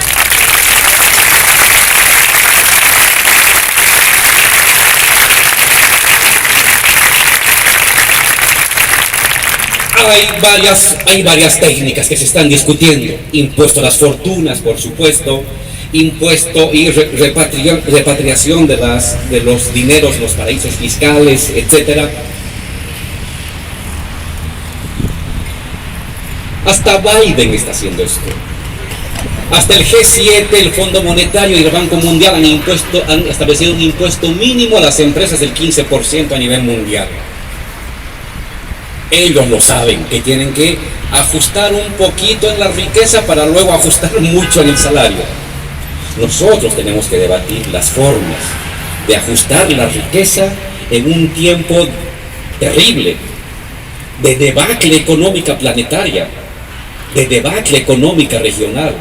Hay varias técnicas que se están discutiendo. Impuesto a las fortunas, por supuesto, impuesto y repatriación de los dineros, los paraísos fiscales, etcétera. Hasta Biden está haciendo esto. Hasta el G7, el Fondo Monetario y el Banco Mundial han establecido un impuesto mínimo a las empresas del 15% a nivel mundial. Ellos lo saben, que tienen que ajustar un poquito en la riqueza para luego ajustar mucho en el salario. Nosotros tenemos que debatir las formas de ajustar la riqueza en un tiempo terrible, de debacle económica planetaria, de debacle económica regional.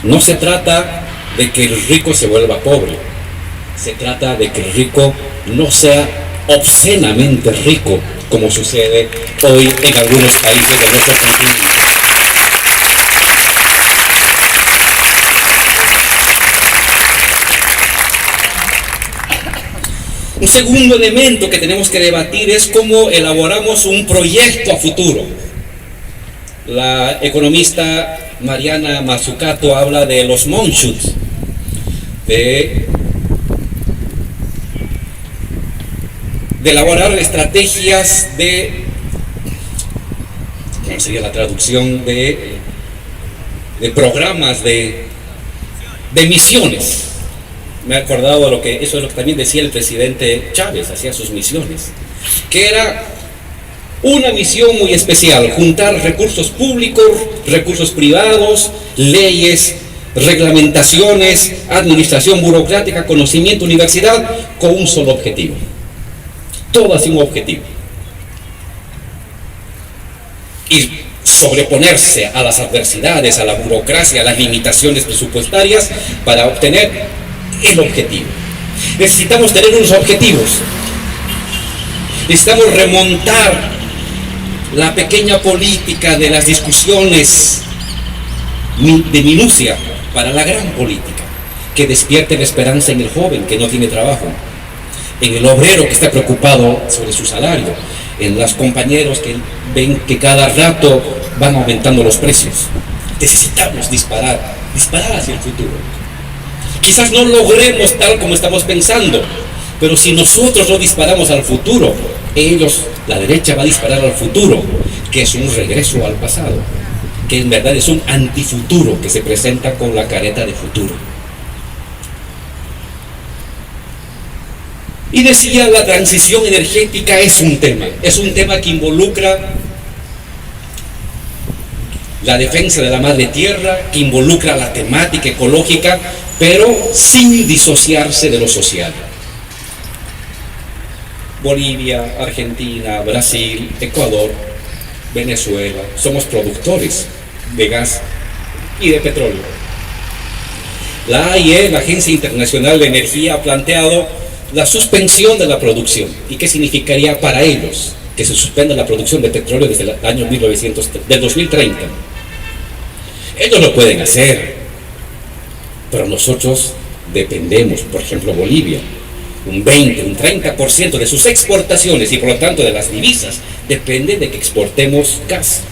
No se trata de que el rico se vuelva pobre, se trata de que el rico no sea obscenamente rico, como sucede hoy en algunos países de nuestro continente. Un segundo elemento que tenemos que debatir es cómo elaboramos un proyecto a futuro. La economista Mariana Mazzucato habla de los moonshots, de elaborar estrategias ¿cómo sería la traducción? De programas de misiones. Me he acordado de eso es lo que también decía el presidente Chávez, hacía sus misiones, que era una misión muy especial: juntar recursos públicos, recursos privados, leyes, reglamentaciones, administración burocrática, conocimiento, universidad, con un solo objetivo. Todo así un objetivo. Y sobreponerse a las adversidades, a la burocracia, a las limitaciones presupuestarias para obtener el objetivo. Necesitamos tener unos objetivos. Necesitamos remontar la pequeña política de las discusiones de minucia para la gran política, que despierte la esperanza en el joven que no tiene trabajo, en el obrero que está preocupado sobre su salario, en los compañeros que ven que cada rato van aumentando los precios. Necesitamos disparar hacia el futuro. Quizás no logremos tal como estamos pensando, pero si nosotros no disparamos al futuro, la derecha va a disparar al futuro, que es un regreso al pasado, que en verdad es un antifuturo que se presenta con la careta de futuro. Y decía, la transición energética es un tema que involucra la defensa de la madre tierra, que involucra la temática ecológica, pero sin disociarse de lo social. Bolivia, Argentina, Brasil, Ecuador, Venezuela, somos productores de gas y de petróleo. La AIE, la Agencia Internacional de Energía, ha planteado la suspensión de la producción. ¿Y qué significaría para ellos que se suspenda la producción de petróleo desde el año 2030? Ellos lo pueden hacer, pero nosotros dependemos, por ejemplo Bolivia, un 20, un 30% de sus exportaciones y por lo tanto de las divisas depende de que exportemos gas.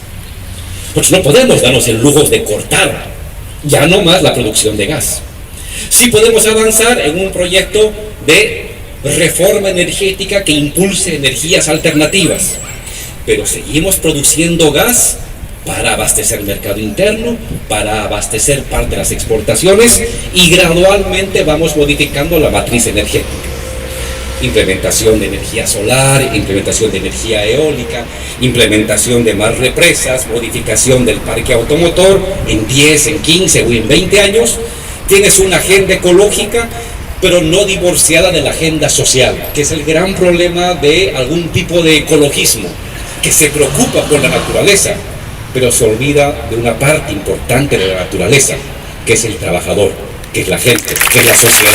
Pues no podemos darnos el lujo de cortar ya no más la producción de gas. Sí podemos avanzar en un proyecto de reforma energética que impulse energías alternativas, pero seguimos produciendo gas para abastecer el mercado interno, para abastecer parte de las exportaciones y gradualmente vamos modificando la matriz energética. Implementación de energía solar, implementación de energía eólica, implementación de más represas, modificación del parque automotor en 10, en 15 o en 20 años. Tienes una agenda ecológica, pero no divorciada de la agenda social, que es el gran problema de algún tipo de ecologismo, que se preocupa por la naturaleza, pero se olvida de una parte importante de la naturaleza, que es el trabajador, que es la gente, que es la sociedad.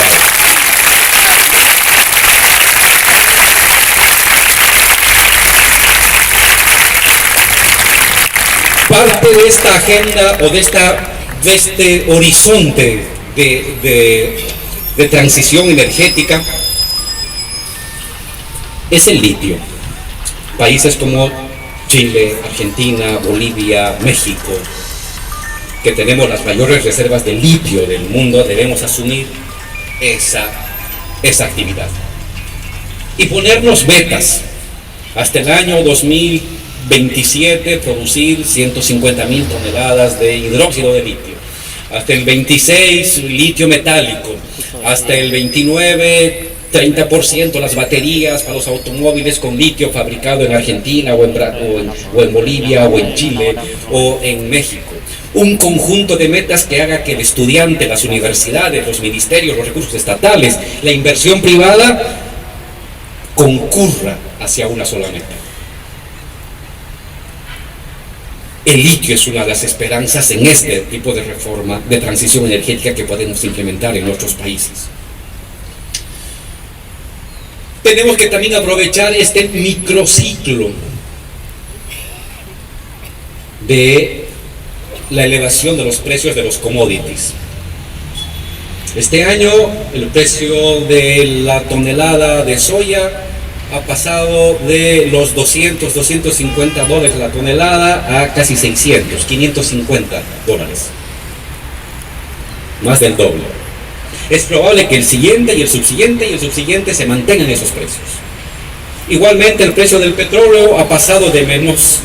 Parte de esta agenda o de este horizonte de transición energética es el litio. Países como Chile, Argentina, Bolivia, México, que tenemos las mayores reservas de litio del mundo, debemos asumir esa actividad y ponernos metas. Hasta el año 2027 producir 150.000 toneladas de hidróxido de litio. Hasta el 26 litio metálico. Hasta el 29 30% las baterías para los automóviles con litio fabricado en Argentina o en Bolivia o en Chile o en México. Un conjunto de metas que haga que el estudiante, las universidades, los ministerios, los recursos estatales, la inversión privada concurra hacia una sola meta. El litio es una de las esperanzas en este tipo de reforma, de transición energética que podemos implementar en nuestros países. Tenemos que también aprovechar este microciclo de la elevación de los precios de los commodities. Este año el precio de la tonelada de soya ha pasado de los 200, 250 dólares la tonelada a casi 600, 550 dólares. Más del doble. Es probable que el siguiente y el subsiguiente y el subsiguiente se mantengan esos precios. Igualmente el precio del petróleo ha pasado de menos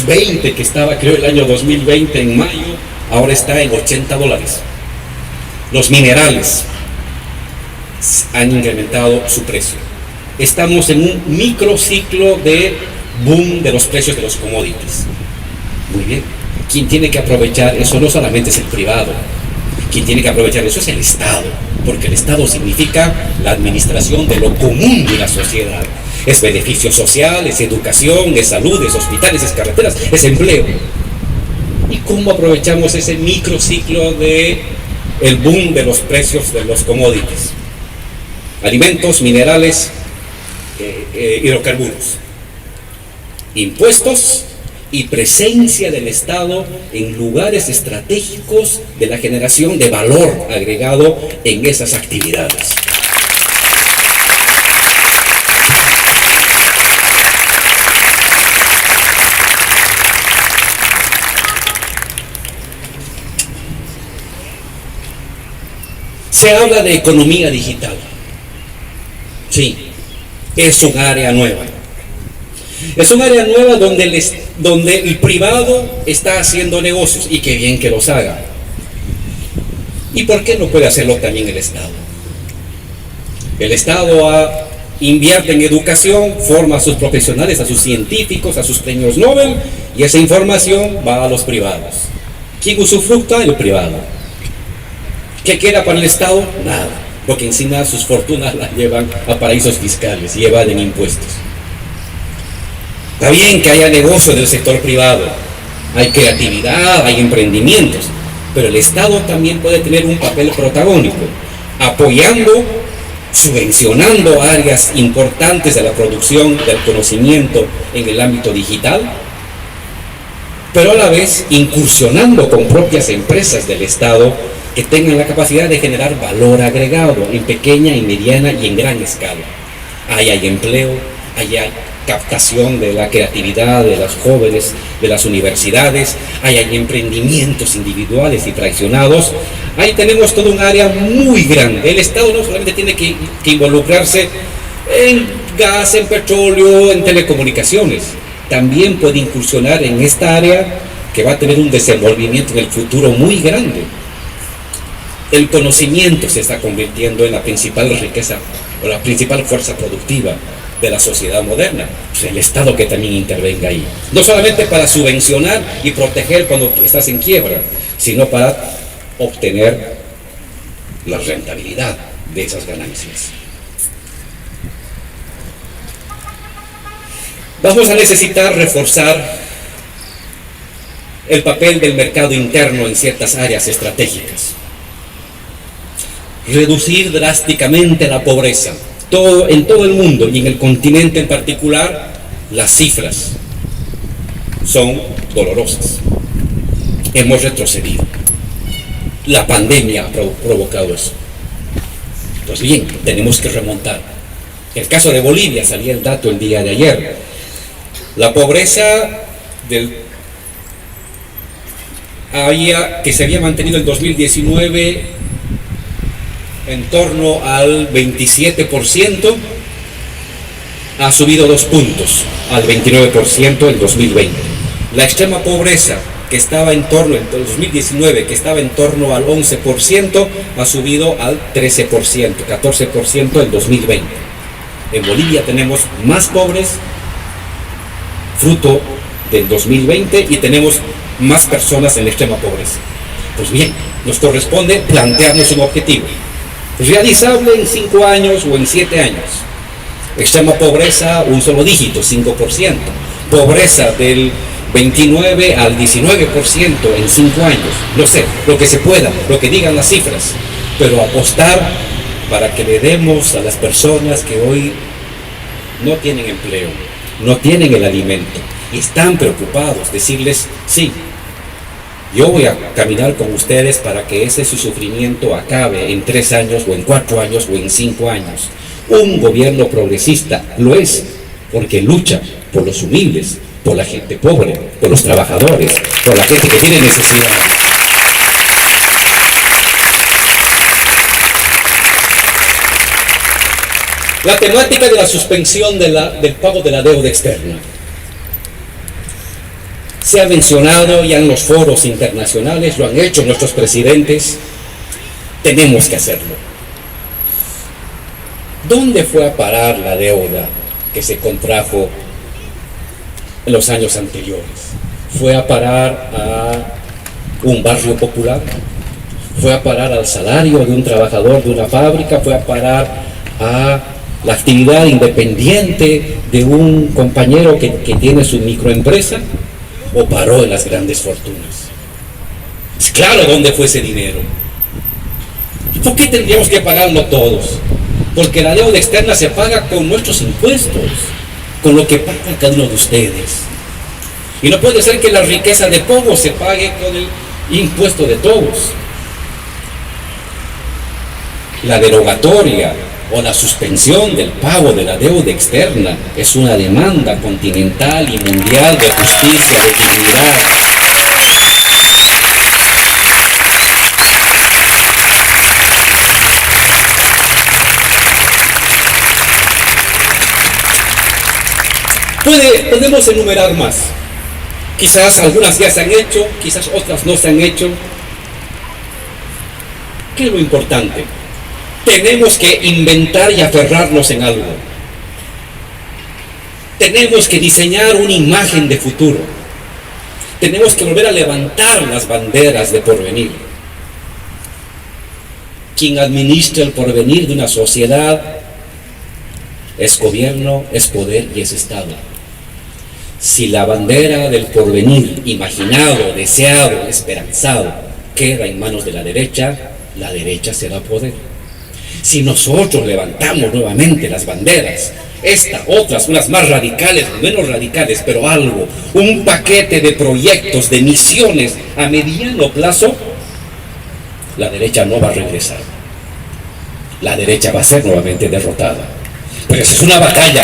20 que estaba creo el año 2020 en mayo, ahora está en 80 dólares. Los minerales han incrementado su precio. Estamos en un microciclo de boom de los precios de los commodities. Muy bien. Quien tiene que aprovechar eso no solamente es el privado. Quien tiene que aprovechar eso es el Estado, porque el Estado significa la administración de lo común de la sociedad. Es beneficio social, es educación, es salud, es hospitales, es carreteras, es empleo. ¿Y cómo aprovechamos ese microciclo de el boom de los precios de los commodities? Alimentos, minerales, hidrocarburos. Impuestos y presencia del Estado en lugares estratégicos de la generación de valor agregado en esas actividades. Se habla de economía digital. Sí, es un área nueva. Es un área nueva donde el privado está haciendo negocios, y qué bien que los haga. ¿Y por qué no puede hacerlo también el Estado? El Estado ha invierte en educación, forma a sus profesionales, a sus científicos, a sus premios Nobel, y esa información va a los privados. ¿Quién usufructa? El privado. ¿Qué queda para el Estado? Nada, porque encima sus fortunas las llevan a paraísos fiscales y evaden impuestos. Está bien que haya negocio del sector privado, hay creatividad, hay emprendimientos, pero el Estado también puede tener un papel protagónico, apoyando, subvencionando áreas importantes de la producción del conocimiento en el ámbito digital, pero a la vez incursionando con propias empresas del Estado que tengan la capacidad de generar valor agregado en pequeña, en mediana y en gran escala. Ahí hay empleo, ahí hay captación de la creatividad de los jóvenes de las universidades, ahí hay emprendimientos individuales y fraccionados. Ahí tenemos todo un área muy grande. El Estado no solamente tiene que involucrarse en gas, en petróleo, en telecomunicaciones, también puede incursionar en esta área que va a tener un desenvolvimiento en el futuro muy grande. El conocimiento se está convirtiendo en la principal riqueza o la principal fuerza productiva de la sociedad moderna. Pues el Estado que también intervenga ahí, no solamente para subvencionar y proteger cuando estás en quiebra, sino para obtener la rentabilidad de esas ganancias. Vamos a necesitar reforzar el papel del mercado interno en ciertas áreas estratégicas, reducir drásticamente la pobreza. En todo el mundo y en el continente en particular, las cifras son dolorosas. Hemos retrocedido. La pandemia ha provocado eso. Pues bien, tenemos que remontar. En el caso de Bolivia, salía el dato el día de ayer. La pobreza que se había mantenido en 2019 en torno al 27%, ha subido 2 puntos, al 29% en 2020. La extrema pobreza, que estaba en 2019, que estaba en torno al 11%, ha subido al 13%, 14% en 2020. En Bolivia tenemos más pobres, fruto del 2020, y tenemos más personas en la extrema pobreza. Pues bien, nos corresponde plantearnos un objetivo realizable en 5 años o en 7 años. Extrema pobreza, un solo dígito, 5%. Pobreza del 29 al 19% en 5 años. No sé, lo que se pueda, lo que digan las cifras, pero apostar para que le demos a las personas que hoy no tienen empleo, no tienen el alimento y están preocupados, decirles, sí, yo voy a caminar con ustedes para que ese su sufrimiento acabe en 3 años o en 4 años o en 5 años. Un gobierno progresista lo es porque lucha por los humildes, por la gente pobre, por los trabajadores, por la gente que tiene necesidad. La temática de la suspensión del pago de la deuda externa. Se ha mencionado ya en los foros internacionales, lo han hecho nuestros presidentes, tenemos que hacerlo. ¿Dónde fue a parar la deuda que se contrajo en los años anteriores? ¿Fue a parar a un barrio popular? ¿Fue a parar al salario de un trabajador de una fábrica? ¿Fue a parar a la actividad independiente de un compañero que tiene su microempresa? ¿O paró en las grandes fortunas? Es claro dónde fue ese dinero. ¿Por qué tendríamos que pagarlo todos? Porque la deuda externa se paga con nuestros impuestos, con lo que paga cada uno de ustedes. Y no puede ser que la riqueza de pocos se pague con el impuesto de todos. La derogatoria o la suspensión del pago de la deuda externa es una demanda continental y mundial de justicia, de dignidad. Podemos enumerar más. Quizás algunas ya se han hecho, quizás otras no se han hecho. ¿Qué es lo importante? Tenemos que inventar y aferrarnos en algo. Tenemos que diseñar una imagen de futuro. Tenemos que volver a levantar las banderas de porvenir. Quien administra el porvenir de una sociedad es gobierno, es poder y es Estado. Si la bandera del porvenir, imaginado, deseado, esperanzado, queda en manos de la derecha será poder. Si nosotros levantamos nuevamente las banderas, otras, unas más radicales, menos radicales, pero algo, un paquete de proyectos, de misiones a mediano plazo, la derecha no va a regresar. La derecha va a ser nuevamente derrotada. Pero eso es una batalla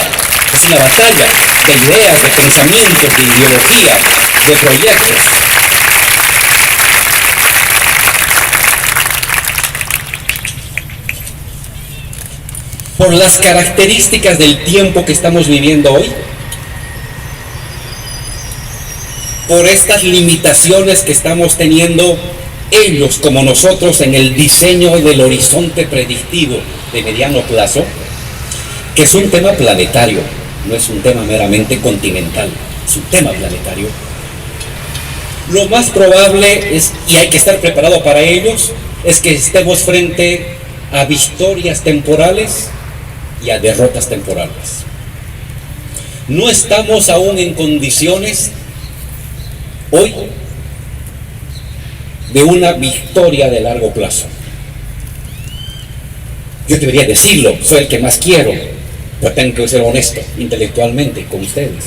de ideas, de pensamientos, de ideología, de proyectos. Por las características del tiempo que estamos viviendo hoy, por estas limitaciones que estamos teniendo ellos como nosotros en el diseño del horizonte predictivo de mediano plazo, que es un tema planetario, no es un tema meramente continental, es un tema planetario. Lo más probable es, y hay que estar preparado para ellos, es que estemos frente a victorias temporales y a derrotas temporales. No estamos aún en condiciones hoy de una victoria de largo plazo. Yo debería decirlo, soy el que más quiero, pero tengo que ser honesto intelectualmente con ustedes.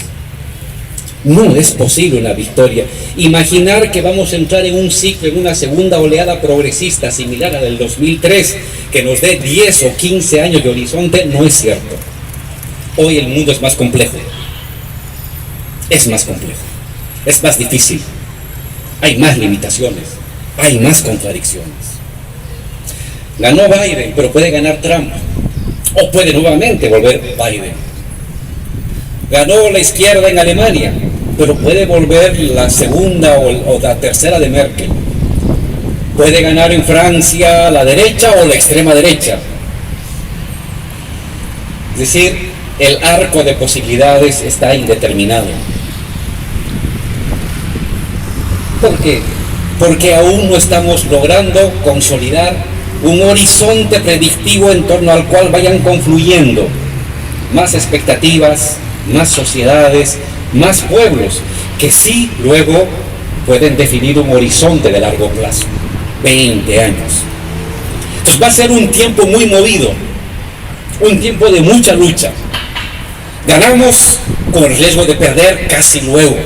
No es posible una victoria. Imaginar que vamos a entrar en un ciclo, en una segunda oleada progresista similar a la del 2003, que nos dé 10 o 15 años de horizonte, no es cierto. Hoy el mundo es más complejo. Es más complejo. Es más difícil. Hay más limitaciones. Hay más contradicciones. Ganó Biden, pero puede ganar Trump. O puede nuevamente volver Biden. Ganó la izquierda en Alemania, pero puede volver la segunda o la tercera de Merkel. Puede ganar en Francia la derecha o la extrema derecha. Es decir, el arco de posibilidades está indeterminado. ¿Por qué? Porque aún no estamos logrando consolidar un horizonte predictivo en torno al cual vayan confluyendo más expectativas, más sociedades, más pueblos, que sí luego pueden definir un horizonte de largo plazo, 20 años. Entonces va a ser un tiempo muy movido, un tiempo de mucha lucha. Ganamos con el riesgo de perder casi luego,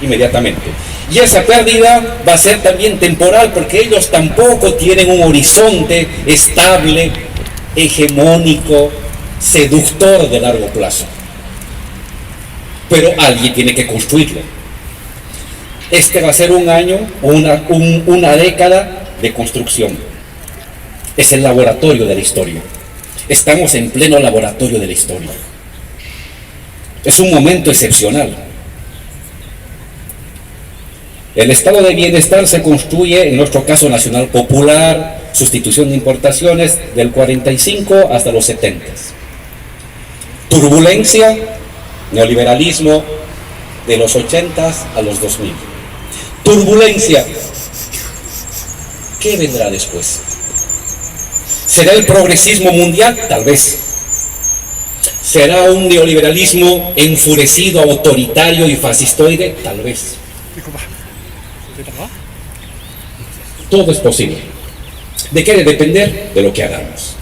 inmediatamente. Y esa pérdida va a ser también temporal, porque ellos tampoco tienen un horizonte estable, hegemónico, seductor de largo plazo. Pero alguien tiene que construirlo. Este va a ser un año o una década de construcción. Es el laboratorio de la historia. Estamos en pleno laboratorio de la historia. Es un momento excepcional. El estado de bienestar se construye, en nuestro caso nacional popular, sustitución de importaciones del 45 hasta los 70. Turbulencia, neoliberalismo de los 80 a los 2000. Turbulencia. ¿Qué vendrá después? ¿Será el progresismo mundial? Tal vez. ¿Será un neoliberalismo enfurecido, autoritario y fascistoide? Tal vez. Todo es posible. ¿De qué debe depender? De lo que hagamos.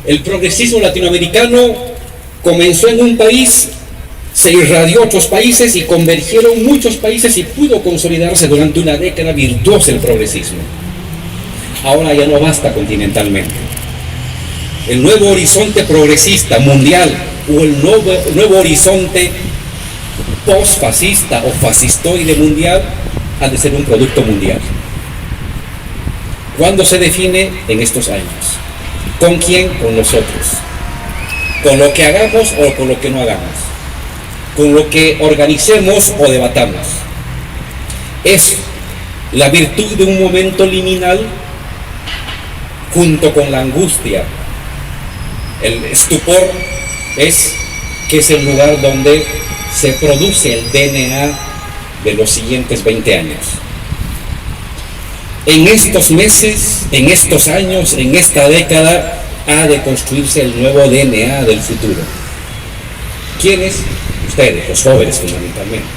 El progresismo latinoamericano comenzó en un país, se irradió a otros países y convergieron muchos países y pudo consolidarse durante una década virtuosa el progresismo. Ahora ya no basta continentalmente. El nuevo horizonte progresista mundial o el nuevo horizonte post-fascista o fascistoide mundial ha de ser un producto mundial. ¿Cuándo se define? En estos años. ¿Con quién? Con nosotros. Con lo que hagamos o con lo que no hagamos. Con lo que organicemos o debatamos. Es la virtud de un momento liminal junto con la angustia. El estupor es que es el lugar donde se produce el DNA de los siguientes 20 años. En estos meses, en estos años, en esta década, ha de construirse el nuevo DNA del futuro. ¿Quiénes? Ustedes, los jóvenes fundamentalmente.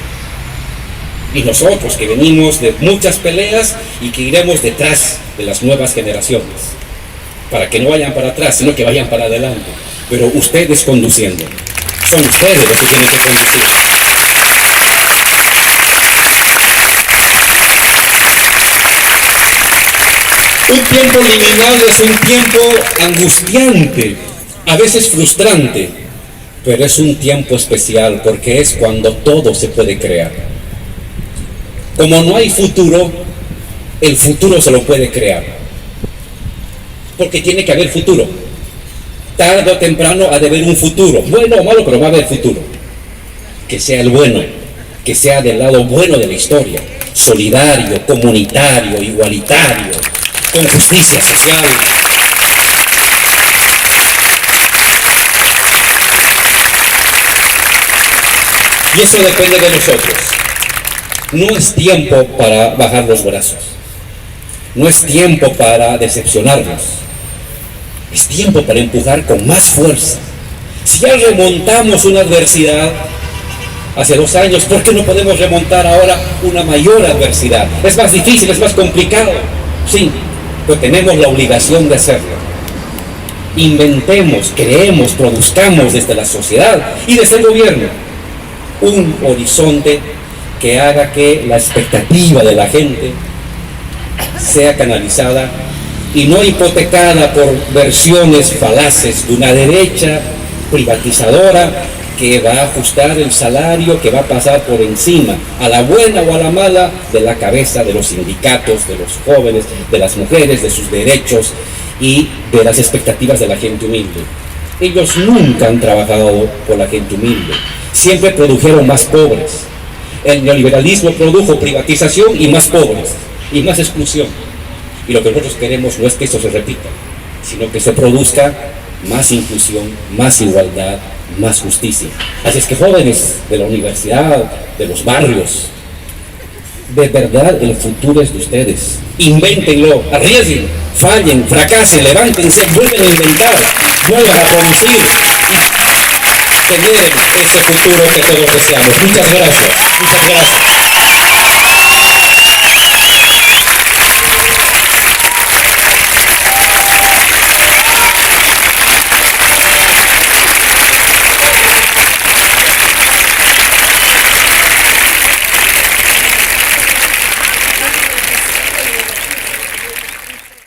Y nosotros que venimos de muchas peleas y que iremos detrás de las nuevas generaciones, para que no vayan para atrás, sino que vayan para adelante. Pero ustedes conduciendo. Son ustedes los que tienen que conducir. Un tiempo liminal es un tiempo angustiante, a veces frustrante, pero es un tiempo especial porque es cuando todo se puede crear. Como no hay futuro, el futuro se lo puede crear. Porque tiene que haber futuro. Tarde o temprano ha de haber un futuro, bueno o malo, pero va a haber futuro. Que sea el bueno, que sea del lado bueno de la historia, solidario, comunitario, igualitario, con justicia social. Y eso depende de nosotros. No es tiempo para bajar los brazos. No es tiempo para decepcionarnos. Es tiempo para empujar con más fuerza. Si ya remontamos una adversidad hace 2 años, ¿por qué no podemos remontar ahora una mayor adversidad? Es más difícil, es más complicado. Sí, pero tenemos la obligación de hacerlo. Inventemos, creemos, produzcamos desde la sociedad y desde el gobierno un horizonte que haga que la expectativa de la gente sea canalizada y no hipotecada por versiones falaces de una derecha privatizadora que va a ajustar el salario, que va a pasar por encima, a la buena o a la mala, de la cabeza de los sindicatos, de los jóvenes, de las mujeres, de sus derechos y de las expectativas de la gente humilde. Ellos nunca han trabajado por la gente humilde, siempre produjeron más pobres. El neoliberalismo produjo privatización y más pobres, y más exclusión. Y lo que nosotros queremos no es que eso se repita, sino que se produzca más inclusión, más igualdad, más justicia. Así es que jóvenes de la universidad, de los barrios, de verdad el futuro es de ustedes. Invéntenlo, arriesguen, fallen, fracasen, levántense, vuelven a inventar, vuelvan a producir y generen ese futuro que todos deseamos. Muchas gracias. Muchas gracias.